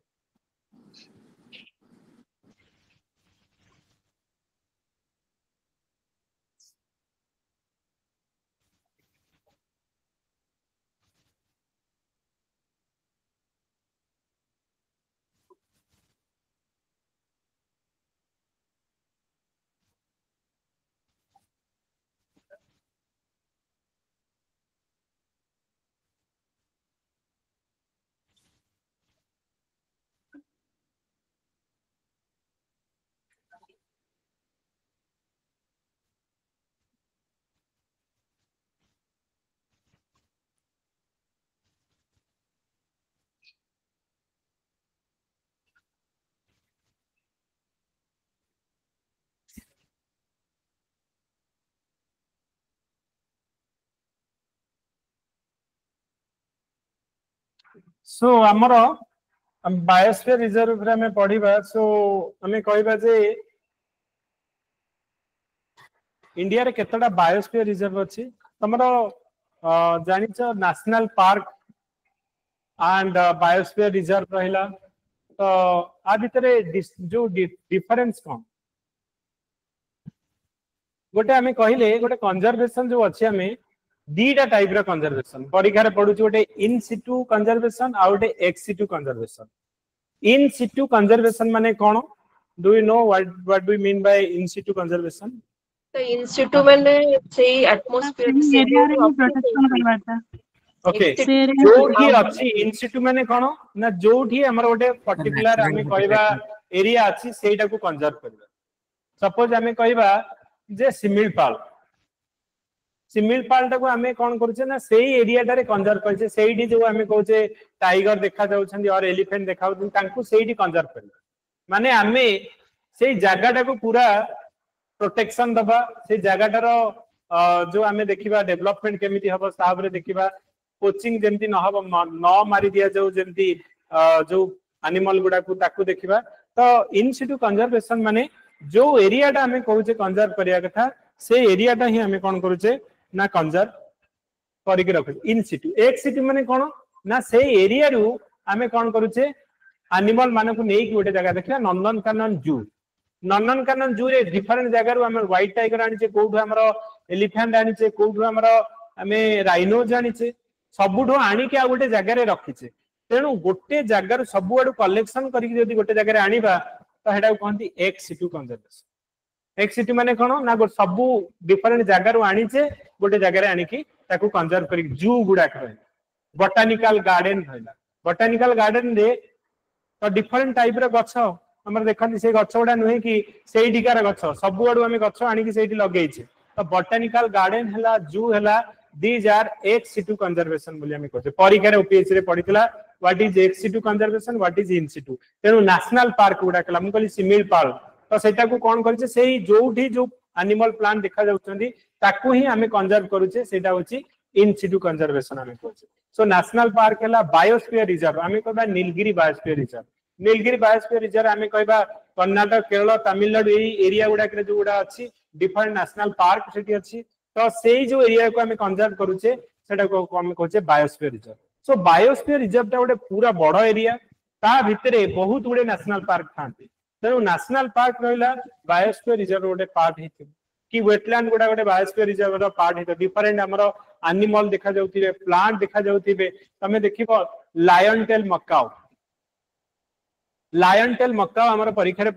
सो हमर बायोस्फीयर रिजर्व रे में पढिबा सो हमें कहबा जे इंडिया रे केतटा बायोस्फीयर रिजर्व अछि तमरो जानिछ national park and biosphere reserve रहिला तो आ भितरे जो डिफरेंस कोन गोटे हमें कहले गोटे कंजर्वेशन जो अछि हमें दीटा टाइप रो कंजर्वेशन परीक्षा रे पडुची गोटे इन सिटू कंजर्वेशन आ गोटे ex situ conservation in situ conservation माने कोन do you know what do you mean by in situ conservation तो इन सिटू मैंने सही एटमॉस्फेयर एरिया रे ही प्रोटेक्शन करवाता ओके से एरिया जोठी अछि इन सिटू माने कोन ना जोठी हमर गोटे पर्टिकुलर हमें कहबा एरिया अछि सेटा को कंजर्व करबा सपोज हमें कहबा जे सिमिलपाल टाको हमें कौन करूचे ना सेही एरिया टारे कंजर्व करछे सेहीटी जो हमें कहूचे टाइगर देखा जाउछन और एलिफेंट देखा जाउछन तांको सेहीटी कंजर्व करबा माने हमें सेही जागाटा को पूरा प्रोटेक्शन दबा से जागाटार जो हमें देखिबा डेवलपमेंट केमिति हबो साबरे देखिबा कोचिंग जेमति न हबो न मारी दिया जो जेमति जो एनिमल गुडा को ताकू देखिबा तो इन सिटू कंजर्वेशन माने जो एरिया टा हमें कहूचे कंजर्व करिया कथा से एरिया टा ही हमें कौन करूचे ना कंजर्व करके रखु इन सिटू एक्स सिटू माने कोन ना से एरिया रु हमें कौन करूचे एनिमल माने को नेई गोटे जगह देखिया नंदनकानन जू रे डिफरेंट जगह रु हमें व्हाइट टाइगर आनिचे कोठु हमरो एलिफेंट आनिचे कोठु हमरो हमें राइनोज आनिचे सबुठो आनी के आ गोटे जगह रे रखिचे तेनु गोटे जगह रु सबु आडू कलेक्शन करिक जदी गोटे जगह रे आनीबा तो हेडा कहंती ex situ conservation ex situ माने कोन ना सबु डिफरेंट जगह रु आनीचे गोटे जगह रे आनिकी ताकू कंजर्व करिक जू गुडा रहला बोटानिकल गार्डन रहला बोटानिकल गार्डन रे तो डिफरेंट टाइप रो गछ हमर देखंती से गछ गुडा नुहे कि सेही टिकार गछ सबु आडू हमें गछ आनिकी सेही लगेइछे तो बोटानिकल गार्डन हला जू हला these are ex situ conservation बोली हमें कहते परीक्षा रे ओपीएससी रे पढितला what is ex situ conservation what is in situ तेनु नेशनल पार्क गुडा कला हम कहली सिमिलपाल तो सेटा को कोन करछे सेही जोठी जो एनिमल प्लांट देखा जाउछंदी ताकू ही हमें कंजर्व करूचे सेटा होची इन सिटू कंजर्वेशन हमें कहछे सो नेशनल पार्क हला बायोस्फीयर रिजर्व हमें कहबा नीलगिरी बायोस्फीयर रिजर्व हमें कहबा कर्नाटक केरल तमिलनाडु एई एरिया गुडा के जो गुडा अछि डिफरेंट नेशनल पार्क सेठी अछि तो सेही जो एरिया को हमें कंजर्व करूचे सेटा को हमें कहछे biosphere reserve so biosphere reserve टा गोटे पूरा बड़ एरिया ता भितरे बहुत गुडे नेशनल पार्क थांती तेणु नेशनल पार्क रहिला बायोस्फीयर रिजर्व गोटे पार्ट हेति कि वेटलैंड गुडा गोटे बायोस्फीयर रिजर्व रो पार्ट हेति डिफरेंट हमरो एनिमल देखा जाउतिबे प्लांट देखा जाउतिबे तमे देखिबो लायन टेल मकाओ हमर परीक्षा रे